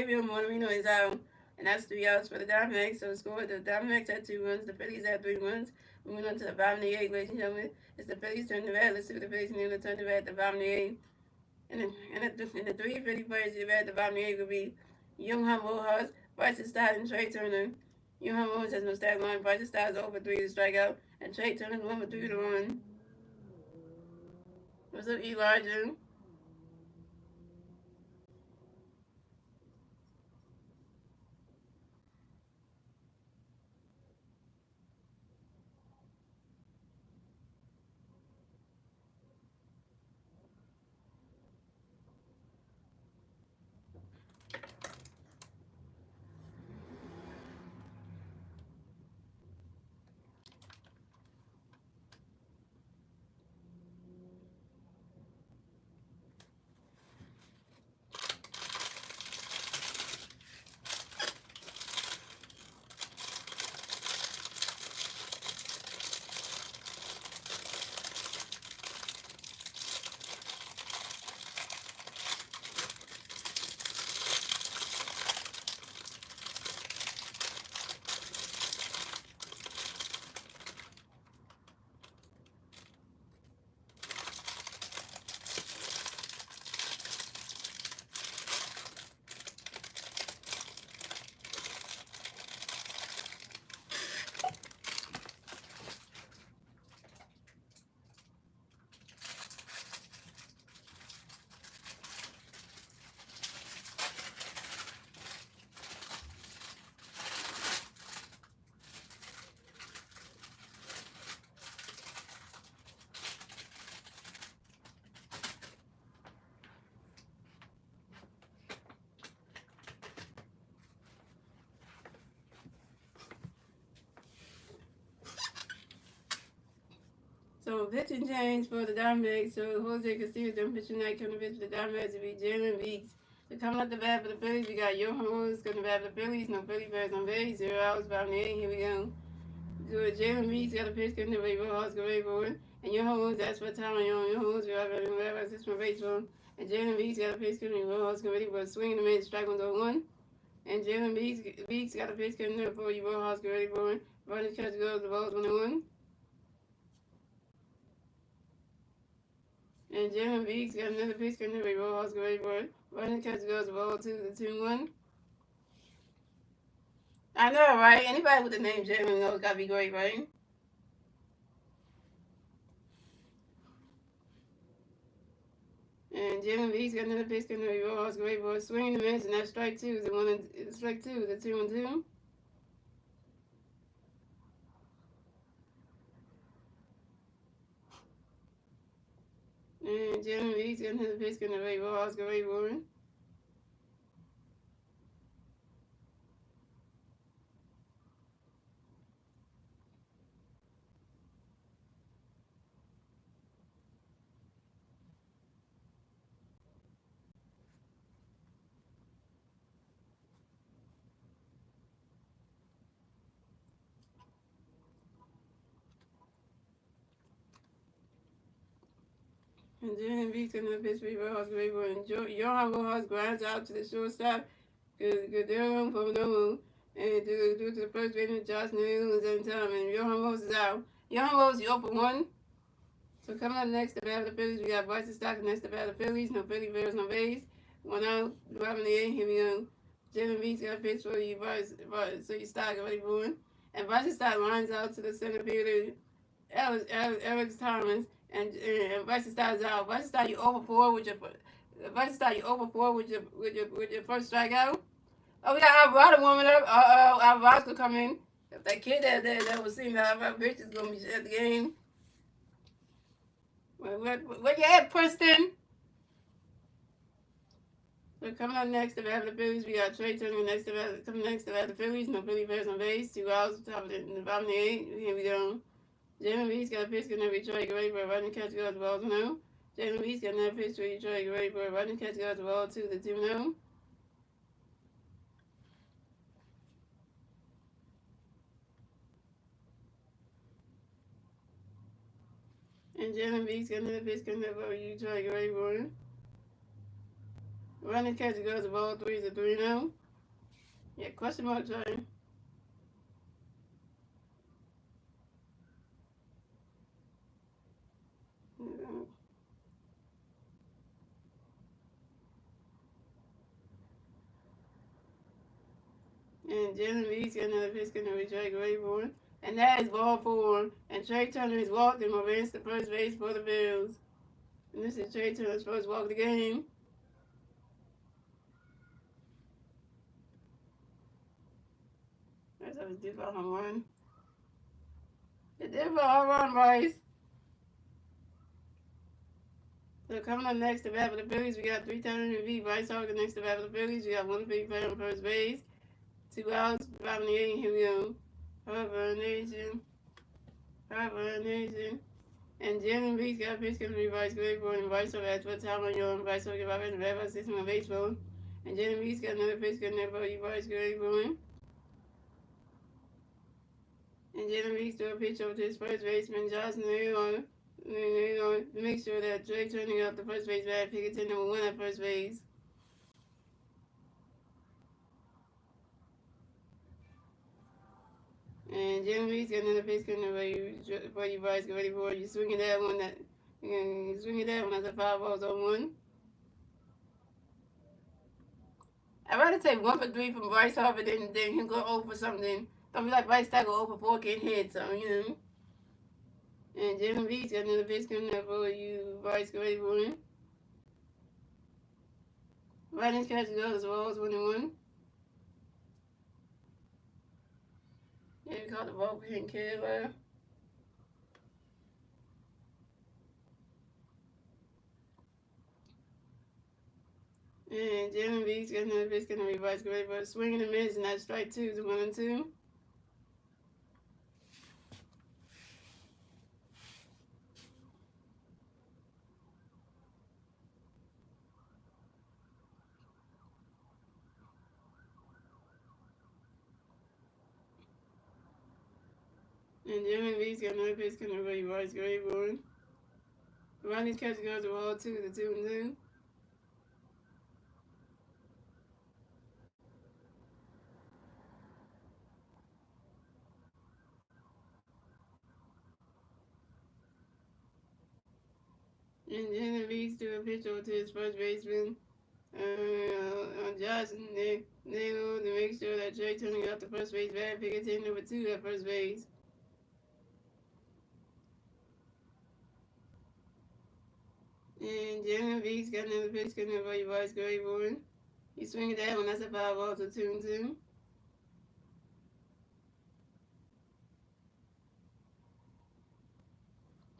him Monterino is out. And that's 3 outs for the Diamondbacks. So the score, the Diamondbacks had 2 runs, the Phillies had 3 runs. Moving on to the bottom of the 8th, ladies and gentlemen. It's the Phillies turn the bat. Let's see what the Phillies need to turn the bat at the bottom of the 8th. And the 3 Philly players that at the bottom of the 8th will be Johan Rojas, Bryce Stott, and Trey Turner. Johan Rojas has no stat line. Bryce Stott is over 3 to strike out. And Trey Turner is 1 for 3 to run. What's up, Elijah? pitching change for the Diamondbacks. So Jose Castillo done pitching tonight, coming to pitch for the Diamondbacks to be Jalen Beeks. So coming up the bat for the Phillies, we got Johan Rose coming to bat for the Phillies. No Philly Bears on base. 0 outs, bottom of the 8th. Here we go. So Jalen Beeks got a pitch coming to Ray Oscar Rayboard. And Johan Rose, that's what time on Johan Rose. We're already whatever assist from baseball. And Jalen Beeks got a pitch coming to Ray Oscar Rayboard. Swinging the mid, strike 1-1. And Jalen Beeks got a pitch coming to for you, Oscar Rayboard. Running catch goes the balls 1-1. And Jalen Beeks got another pitch coming to Ray Oscar Rayboard. Running catch goes the ball 2-1. I know, right? Anybody with the name Jalen knows gotta be great, right? And Jalen Beeks got another pitch coming to Ray Oscar Rayboard. Swinging the miss, and that's strike 2. Strike 2, the 2-2. And Jalen Beeks got another pitch coming to Ray Oscar Rayboard. And Jalen Beeks got another pitch for Ray Oscar Rayboard. And Johan Rojas grinds out to the shortstop. Goodell from Nomu. And due to the first baseman, Josh Neal is in time. And Johan Rose is out. Johan Rose, you open 1. So coming up next, the bat of the Phillies, we got Bryson Stock next the bat of the Phillies. No Philly Bears, no base. 1 out, bottom of the 8th. Here we go. Jalen Beeks got a pitch for you, so you Stock already born. And Bryson Stock lines out to the center fielder, Alex Thomas. And Bryson Stock is out. Bryson Stock, you over 4 with your first strikeout. Oh, we got Alvarado warming up. Alvarado could come in. If that kid that was seeing that Alvarado bitch is gonna be at the game. Where you at, Princeton? So coming up next to bat the Phillies, we got Trey Turner coming next to bat the Phillies. No Philly Bears on base. 2 outs, top of the bottom of the 8th. Here we go. Jalen Beeks got a pitch going to be Trey Gray for a running catch goes the ball 2-0. Jalen Beeks got another pitch for Trey Gray for a running catch goes the ball 2-0. And Jalen Beeks got another pitch coming for you, Trey Gray for running catch goes the ball 3-0. Yeah, question mark, Trey. And Jalen Beeks got another pitch going to be Trey Gray. And that is ball 4. And Trey Turner is walking over to first base for the Bills. And this is Trey Turner's first walk of the game. That's how we did for a home run. It did for a home run, Bryce. So coming up next to bat for the Phillies, we got 3 Turner V. Bryce Harper next to bat for the Phillies. We got 1 big player on first base. 2 outs, bottom of the 8th. Here we go. Harper Nation. And Jalen Beeks got a pitch coming to be Bryce Grayboard. And Bryce Harper, that's what time on your own. Bryce Harper got a bat system of baseball. And Jalen Beeks got another pitch coming to be Bryce Grayboard. And Jalen Beeks threw a pitch over to his first baseman, Josh Neal, to make sure that Trey turning out the first base bat, pick it to number 1 at first base. And Jalen Beeks got another pitch coming for you, Bryce. Get ready for it. You swinging that one. That's a 5 balls on 1. I'd rather take 1 for 3 from Bryce Harper than him go 0 for something. Don't be like Bryce Tackle 0 for 4 getting hit, so you know. And Jalen Beeks got another pitch coming up for you, Bryce. Get ready for it. Running catch goes the balls 1-1. Yeah, we caught the ball hitting Killer. And Jalen Beeks got another pitch going to be Bryce Gray, but swinging and miss, and that's strike 2 is 1-2. And Jimmy V's got another pitch coming over your voice, great boy. Ronnie's catch goes to ball 2-2. And Jimmy V's threw a pitch over to his first baseman, Josh Nagel, to make sure that Trey turning out the first base bad pick at number 2 at first base. And Jimmy V's got another pitch coming over your voice, great boy. He's swinging that one, that's a foul ball to 2-2.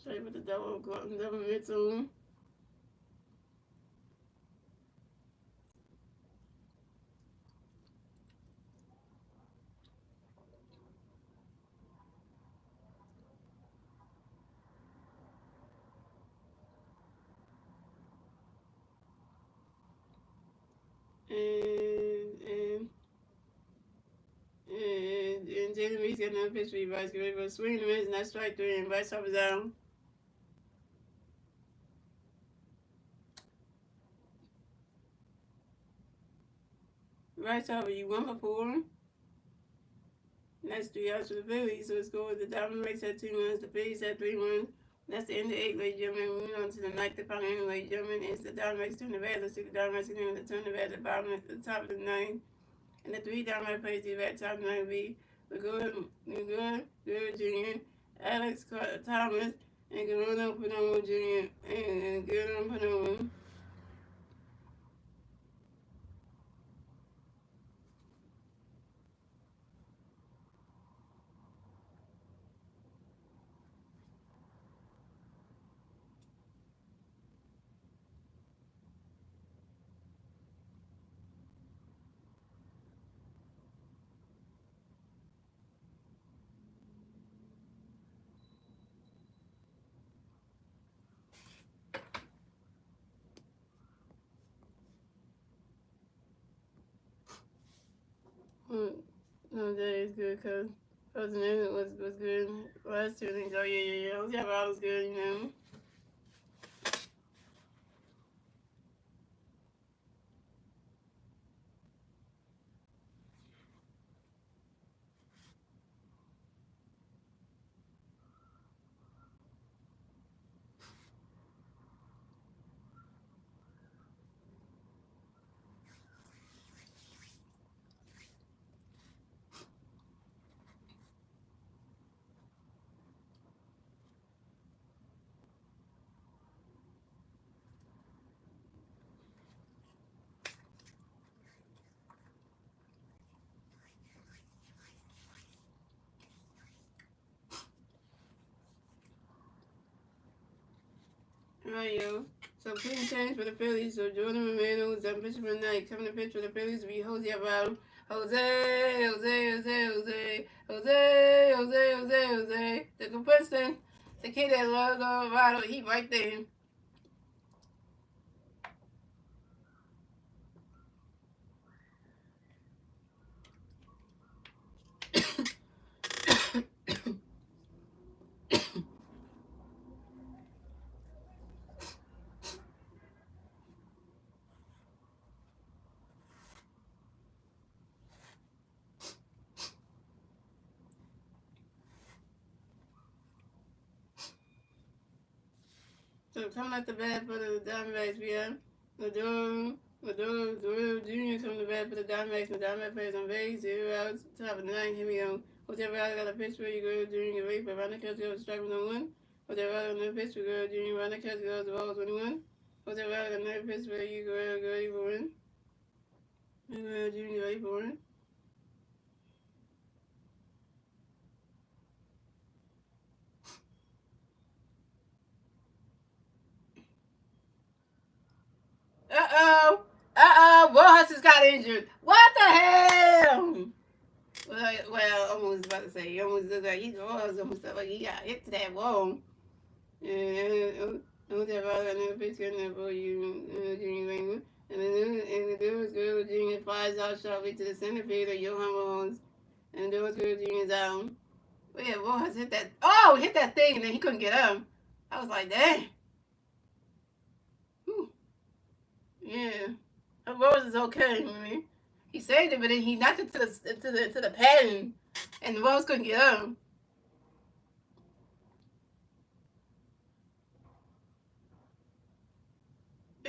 Trey with the double mitts on. And Jalen Reed's got another pitch for you, Vice. Great for swing and miss, and that's strike 3, and Vice up is down. Vice up, you 1 for 4. And that's 3 outs for the Phillies, so it's go with the Diamondbacks at 2 runs, the Phillies at 3 runs. That's the end of 8, ladies and gentlemen. Moving on to the 9th, the final inning, ladies and gentlemen. It's the Diamondbacks turn the bat. Let's see the Diamondbacks turn the bat at the bottom at the top of the 9th. And the 3 Diamondback players to the bat top of the 9th will be Good Jr., Alex Thomas, and Guerrero Panomo Jr. and Guerrero Panomo. No, that is good because President was good. Last 2 things, oh yeah. Jose was good, you know. Alright, yo. So clean change for the Phillies. So Jordan Romano is on pitch for the night. Coming to pitch for the Phillies will be Jose Alvarado. Jose. The competition. The kid that loves Alvarado, he right there. So coming at the bat for the Diamondbacks, we have Maduro Jr. coming to bat for the Diamondbacks. The Diamondbacks players on base, 0 outs, top of the 9th. Here we go. Whatever I got a pitch for you, Guerrero Jr. Get ready for Ronald Catch goes strike 1. Whatever I got another pitch for Guerrero Jr. Ronald Catch goes to ball 21. Whatever I got another pitch for you, Guerrero ready for 1. Guerrero Jr. ready for 1. Rojas just got injured. What the hell? Well, almost about to say, almost looked like he was almost like he got hit to that wall. And almost about another picture in there for you, Junior Ranger. And the Doors Girl Junior flies out sharply to the center field of Johan Rojas. And the Doors Girl Junior is out. Yeah, Rojas hit that. Oh, hit that thing, and then he couldn't get up. I was like, dang. Whew. Yeah. Rose is okay. I mean, he saved it, but then he knocked it to the padding, and Rose couldn't get up.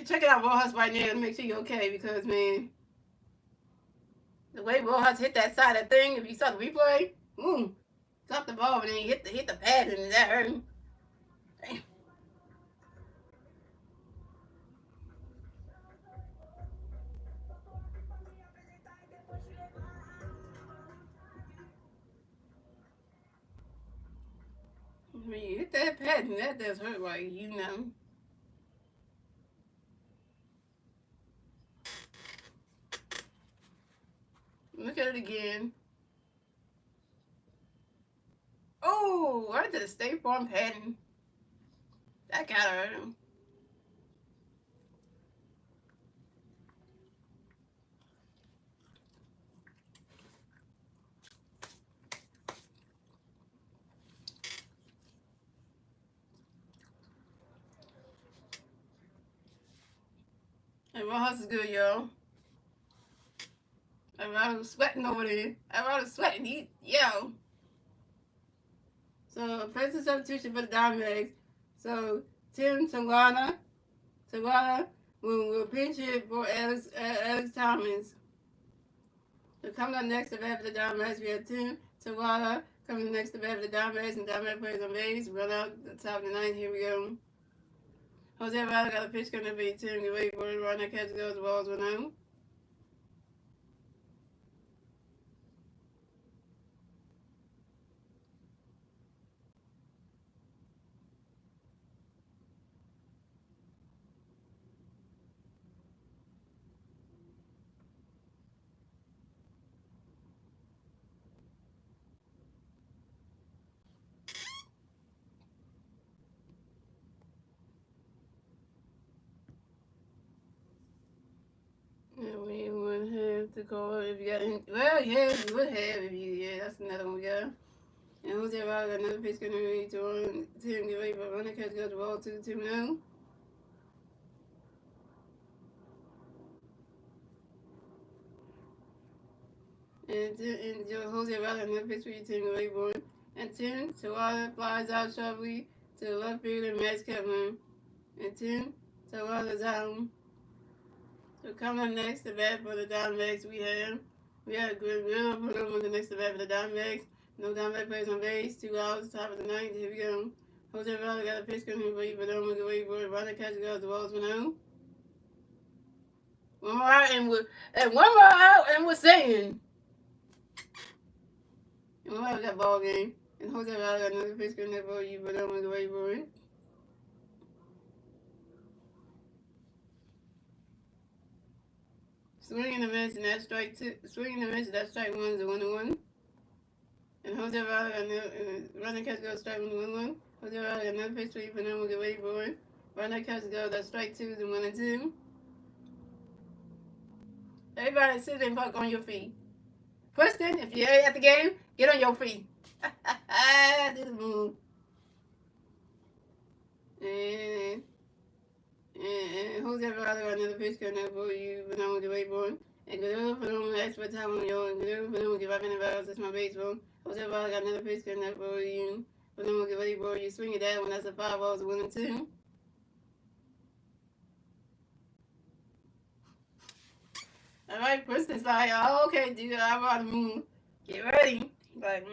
Check it out, Rojas right now to make sure you're okay because man, the way Rojas hit that side of the thing, if you saw the replay, dropped the ball and then he hit the pad and that hurt him. Damn. When you hit that pad and that does hurt, like you know. Look at it again. Oh, right to the State Farm padding. That gotta hurt him. And Rojas is good, yo. I was sweating over there. I was sweating. Yo. So, first substitution for the Diamondbacks. So, Tim Tawala will pinch hit for Alex Thomas. So, coming up next to bat for the Diamondbacks, we have Tim Tawala coming next to bat for the Diamondbacks, and Diamondback plays on base. Run out the top of the ninth. Here we go. Jose Riley got a pitch coming to be Tim. Get ready for it. Run that catch goes. The ball's 1-0. And we would have to go if you got any. Well, yeah, we would have if you. Yeah, that's another one we got. And Jose Riley got another pitch coming to be Tim. Get ready for it. Run that catch goes. The ball 2-2-0. And Jose Riley another pitch for you, Tim. Get ready for it. And Tim Tawala flies out sharply to the left field and Max Kevin. And Tim Tawala's out. So coming up next to bat for the Diamondbacks, we have Guerrero put on the next to bat for the Diamondbacks. No Diamondback players on base. 2 outs, top of the ninth. Here we go. Jose Riley got a pitch coming for you, but don't look away for it. Runner catch goes. The ball's 1-0. One more out and we're saying. And one more out, we got ball game. And Jose Riley got another pitch coming for you, but don't look away for it. Swing and a miss, and that's strike two. Swing and a miss, that's strike 1 is a 1-1. And Jose Riley got another running catch goes strike 1-1. Jose Riley got another pitch for you, but then we'll get ready for it. Running catch goes, that's strike 2 is a 1-2. Everybody sit and park on your feet. Preston, if you're at the game, get on your feet. Do the move. And Jose Riley got another pitch coming up for you, but I'm going to wait for it. And Guerrero put on the expert time on your and Guerrero put on give up in the balls. That's my baseball. Jose Riley got another pitch coming up for you, but I'm going to get ready for you. Swing it that one. That's a 5 balls, 1-2. All right, Preston's like, oh, okay, dude, I'm about to move. Get ready. Like,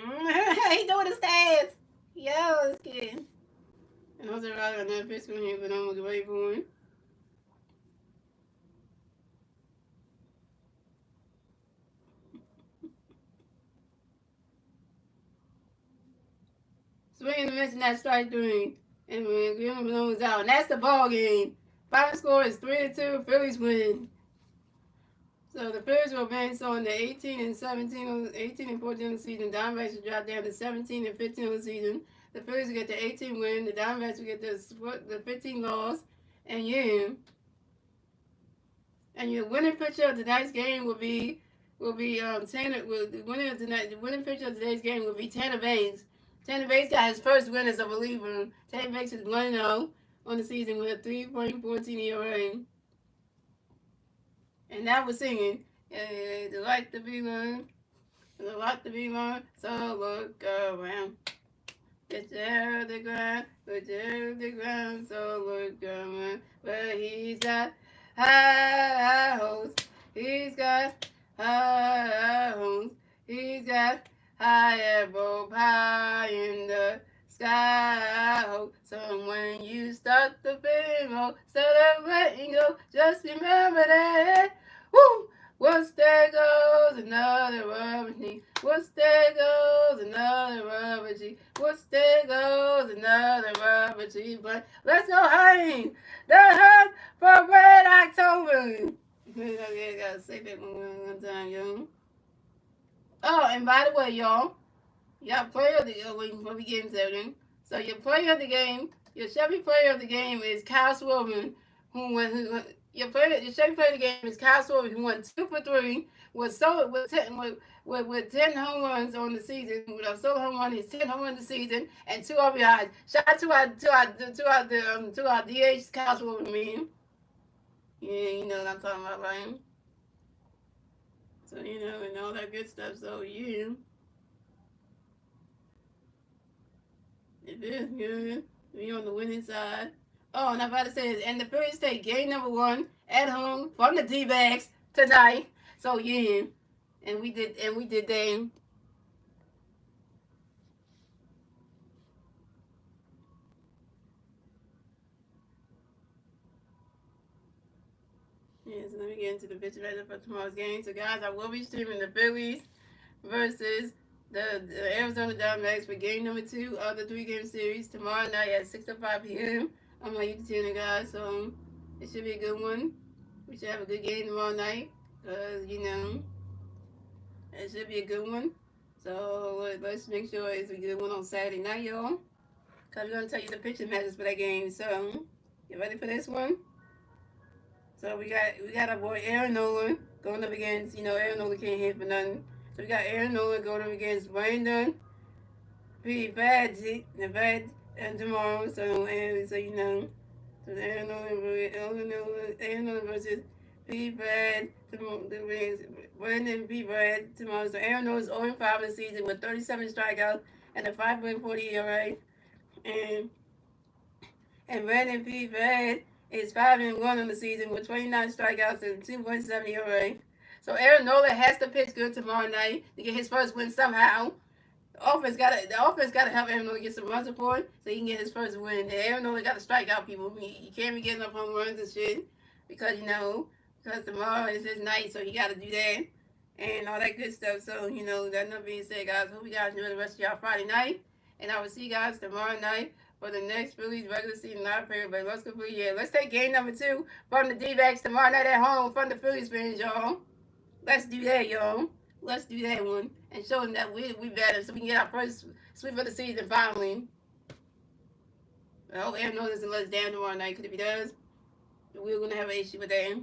he doing his stats. Yo, this kid. And Jose Riley got another pitch from him, but I'm going to get ready for him. Swing and miss, and that strike 3. And when Green was out, and that's the ball game. Final score is 3-2. Phillies win. So the Phillies will advance on the 18 and 14 of the season. Diamondbacks will drop down to 17 and 15 of the season. The Phillies will get the 18 win. The Diamondbacks will get the 15 loss. And your winning pitcher of tonight's game will be Tanner. The winning pitcher of today's game will be Tanner Banks. Tanner Bates got his first win as a reliever. Tanner Bates is 1-0 on the season with a 3.14 ERA. And now we're singing, the light to be learned, the light to be learned, so look around. Get down the ground, get down the ground, so look around. But he's got high hopes, he's got high hopes, he's got high above, high in the sky. So when you start the film, instead of letting go, just remember that. Woo! Once there goes another rubber tree. Once there goes another rubber tree. Once there goes another rubber tree. But let's go hang the hunt for Red October. I gotta say that one time, yo. Oh, and by the way, y'all player of the when we get into everything. So your player of the game, your Chevy player of the game is Kyle Swilman, your Chevy player of the game is Kyle Swilman, who went 2 for 3, with 10 home runs on the season, with a solo home run, his 10 home runs the season, and 2 RBIs. Shout out to our DH Kyle Swilman, man. Yeah, you know what I'm talking about, right? So and all that good stuff. So yeah. It is good. We on the winning side. Oh, and I'm about to say, and the Phillies take game number 1 at home from the D-backs tonight. So yeah, and we did that. Yeah, so let me get into the picture right for tomorrow's game. So guys, I will be streaming the Phillies versus the Arizona Diamondbacks for game number 2 of the 3-game series tomorrow night at 6:05 p.m. on my YouTube channel, guys. So it should be a good one. We should have a good game tomorrow night, because it should be a good one. So let's make sure it's a good one on Saturday night, y'all. Because we're going to tell you the pitching matches for that game. So you ready for this one? So we got our boy Aaron Nola going up against, Aaron Nola can't hit for nothing. So we got Aaron Nola going up against Brandon P. Badgett, and tomorrow. So so Aaron Nola versus P. Brad Brandon P. Brad tomorrow. So Aaron Nola is 0-5 in the season with 37 strikeouts and a 5.40 ERA. And Brandon P. Brad is 5-1 in the season with 29 strikeouts and 2.7 ERA. So Aaron Nola has to pitch good tomorrow night to get his first win somehow. The offense gotta help Aaron Nola get some run support so he can get his first win. And Aaron Nola gotta strike out people. He can't be getting up home runs and shit because tomorrow is his night, so he gotta do that and all that good stuff. So that not being said, guys, hope you guys enjoy the rest of y'all Friday night, and I will see you guys tomorrow night for the next Phillies regular season live period. But let's complete. Yeah, let's take game number 2 from the D-backs tomorrow night at home from the Phillies fans, y'all. Let's do that, y'all. Let's do that one and show them that we better, so we can get our first sweep of the season finally. I hope Aaron Nola doesn't let us down tomorrow night, because if he does, we're gonna have an issue with that.